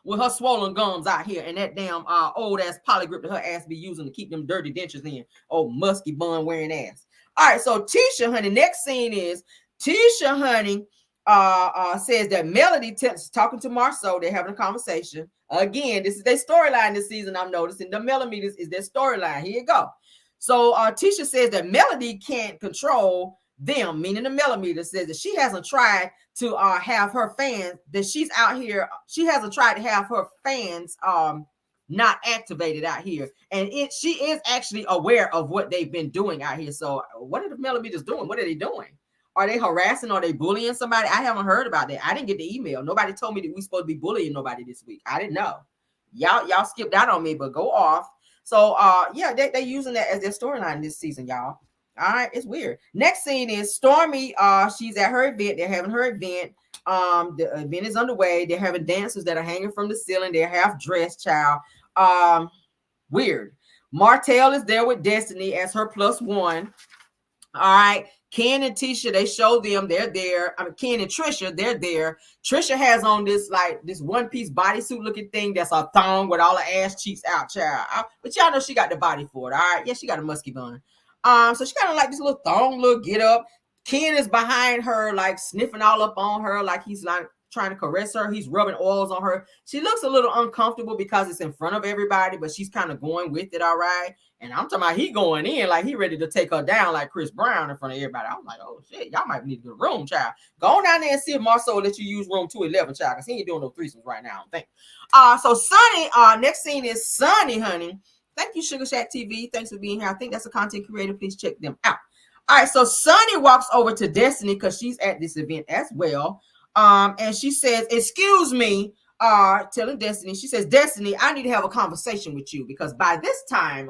With her swollen gums out here and that damn old ass polygrip that her ass be using to keep them dirty dentures in. Oh, musky bun wearing ass. All right, so Tisha, honey, next scene is Tisha, honey, says that Melody talking to Marceau. They're having a conversation. Again, this is their storyline this season. I'm noticing the millimeters is their storyline. Here you go. So Tisha says that Melody can't control them, meaning the millimeters, says that she hasn't tried to have her fans, that she's out here. She hasn't tried to have her fans not activated out here, and she is actually aware of what they've been doing out here. So what are the millimeters doing? What are they doing? Are they harassing? Are they bullying somebody? I haven't heard about that. I didn't get the email. Nobody told me that we supposed to be bullying nobody this week. I didn't know. Y'all skipped out on me, but go off. So yeah, they using that as their storyline this season, y'all. All right, it's weird. Next scene is Stormy. She's at her event. They're having her event. The event is underway. They're having dancers that are hanging from the ceiling. They're half dressed, child. Weird. Martell is there with Destiny as her +1. All right. Ken and Tisha, they show them they're there. I mean, Ken and Trisha, they're there. Trisha has on this one-piece bodysuit looking thing that's a thong with all her ass cheeks out, child. But y'all know she got the body for it. All right. Yeah, she got a musky bun. So she kind of like this little thong, little get up. Ken is behind her, like sniffing all up on her, like he's like trying to caress her. He's rubbing oils on her. She looks a little uncomfortable because it's in front of everybody, but she's kind of going with it, all right. And I'm talking about he going in like he ready to take her down like Chris Brown in front of everybody. I'm like, oh shit, y'all might need to get a room, child. Go on down there and see if Marceau let you use room 211, child, because he ain't doing no threesomes right now, I don't think. So Sunny, next scene is Sunny, honey. Thank you, Sugar Shack TV. Thanks for being here. I think that's a content creator. Please check them out. All right, so Sunny walks over to Destiny because she's at this event as well. And she says, excuse me, telling Destiny, she says, Destiny, I need to have a conversation with you because by this time,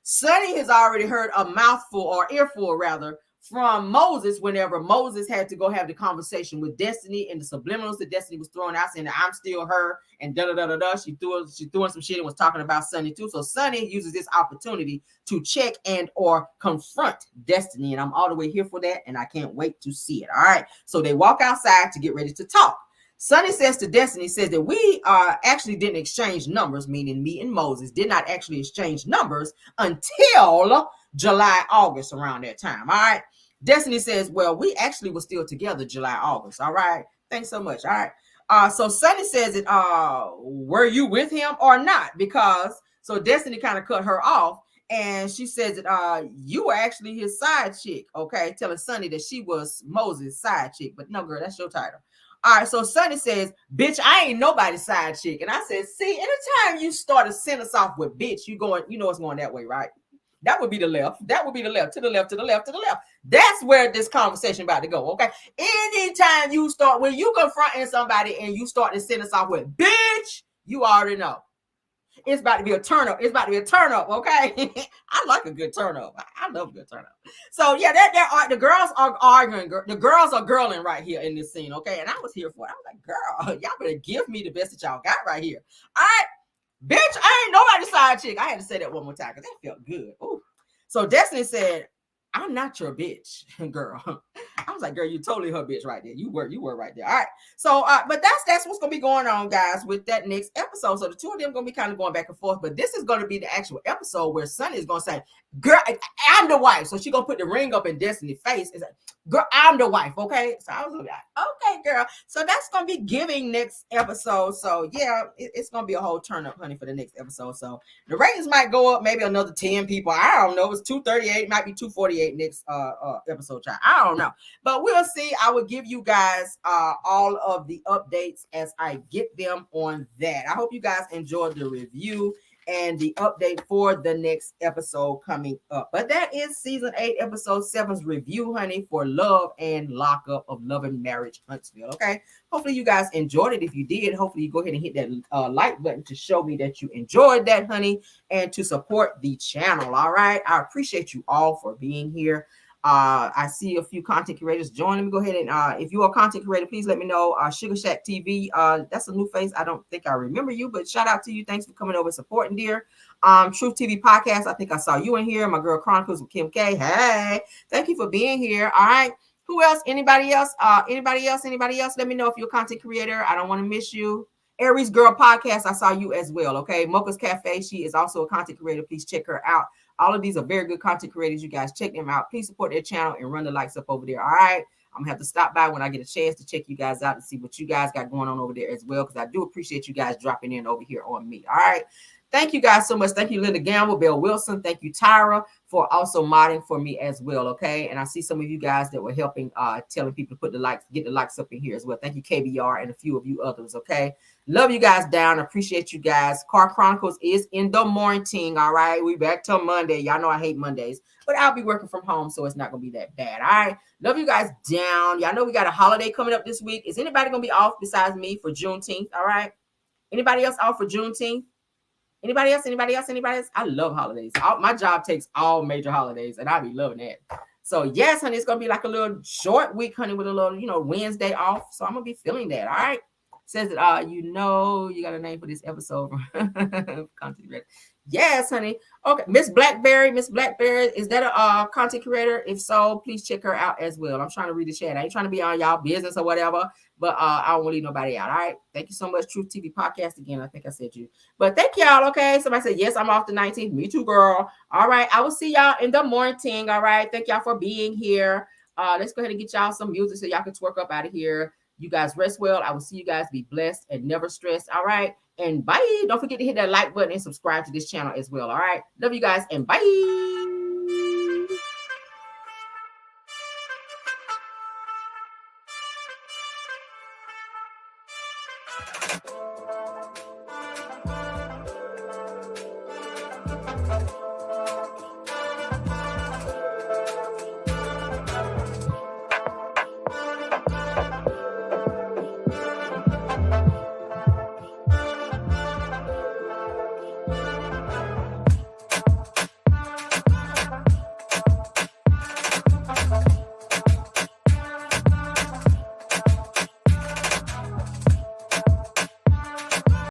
Sunny has already heard a mouthful or earful rather from Moses whenever Moses had to go have the conversation with Destiny and the subliminals that Destiny was throwing out saying that I'm still her and da-da-da-da-da. She threw some shit and was talking about Sunny too. So Sunny uses this opportunity to check and or confront Destiny. And I'm all the way here for that. And I can't wait to see it. All right. So they walk outside to get ready to talk. Sunny says to Destiny, says that we actually didn't exchange numbers, meaning me and Moses did not actually exchange numbers until July, August, around that time. All right. Destiny says, well, we actually were still together July, August. All right. Thanks so much. All right. So Sunny says it, were you with him or not? Because so Destiny kind of cut her off and she says that you were actually his side chick. Okay. Telling Sunny that she was Moses' side chick. But no, girl, that's your title. All right, so Sunny says, bitch, I ain't nobody's side chick. And I said, see, anytime you start to send us off with bitch, you know it's going that way, right? That would be the left. That would be the left, to the left, to the left, to the left. That's where this conversation about to go, okay? Anytime you start, when you confronting somebody and you start to send us off with bitch, you already know. It's about to be a turn up. It's about to be a turn up, okay? I like a good turn up. I love a good turn up. So yeah, the girls are arguing. The girls are girling right here in this scene, okay? And I was here for it. I was like, girl, y'all better give me the best that y'all got right here. All right, bitch, I ain't nobody's side chick. I had to say that one more time because that felt good. Ooh. So Destiny said, I'm not your bitch, girl. I was like, girl, you totally her bitch right there. You were right there. All right. So but that's what's gonna be going on, guys, with that next episode. So the two of them gonna be kind of going back and forth, but this is gonna be the actual episode where Sunny is gonna say, girl, I'm the wife. So she gonna put the ring up in Destiny's face and say, girl, I'm the wife. Okay. So I was like, okay, girl. So that's gonna be giving next episode. So yeah, it's gonna be a whole turn up, honey, for the next episode. So the ratings might go up maybe another 10 people. I don't know. It was 238, might be 248 next episode, child. I don't know. But we'll see. I will give you guys all of the updates as I get them on that. I hope you guys enjoyed the review and the update for the next episode coming up. But that is season 8, episode 7's review, honey, for Love and Lockup of Love and Marriage Huntsville. Okay. Hopefully you guys enjoyed it. If you did, hopefully you go ahead and hit that like button to show me that you enjoyed that, honey, and to support the channel. All right. I appreciate you all for being here. I see a few content creators joining me. Go ahead and if you are a content creator, please let me know. Sugar Shack TV, that's a new face. I don't think I remember you, but shout out to you. Thanks for coming over and supporting, dear. Truth TV Podcast, I think I saw you in here. My Girl Chronicles with Kim K. Hey, thank you for being here. All right. Who else? Anybody else? Anybody else? Let me know if you're a content creator. I don't want to miss you. Aries Girl Podcast, I saw you as well. Okay. Mocha's Cafe, she is also a content creator. Please check her out. All of these are very good content creators. You guys check them out. Please support their channel and run the likes up over there. All right. I'm gonna have to stop by when I get a chance to check you guys out and see what you guys got going on over there as well, because I do appreciate you guys dropping in over here on me. All right. Thank you guys so much. Thank you, Linda Gamble, Bill Wilson. Thank you, Tyra, for also modding for me as well. Okay. And I see some of you guys that were helping telling people to put the likes, get the likes up in here as well. Thank you, KBR, and a few of you others. Okay. Love you guys down. Appreciate you guys. Car Chronicles is in the morning. All right. We back till Monday. Y'all know I hate Mondays, but I'll be working from home, so it's not gonna be that bad. All right. Love you guys down. Y'all know we got a holiday coming up this week. Is anybody gonna be off besides me for Juneteenth? All right. Anybody else off for Juneteenth? Anybody else? I love holidays. My job takes all major holidays, and I be loving that. So yes, honey, it's gonna be like a little short week, honey, with a little, Wednesday off. So I'm gonna be feeling that. All right. Says that you got a name for this episode. Content creator. Yes, honey. Okay, Miss Blackberry, is that a content creator? If so, please check her out as well. I'm trying to read the chat. I ain't trying to be on y'all business or whatever, but I don't want to leave nobody out. All right. Thank you so much, Truth TV Podcast. Again, I think I said you, but thank y'all. Okay. Somebody said yes, I'm off the 19th. Me too, girl. All right. I will see y'all in the morning. All right. Thank y'all for being here. Let's go ahead and get y'all some music so y'all can twerk up out of here. You guys rest well. I will see you guys. Be blessed and never stressed. All right. And bye. Don't forget to hit that like button and subscribe to this channel as well. All right. Love you guys and bye.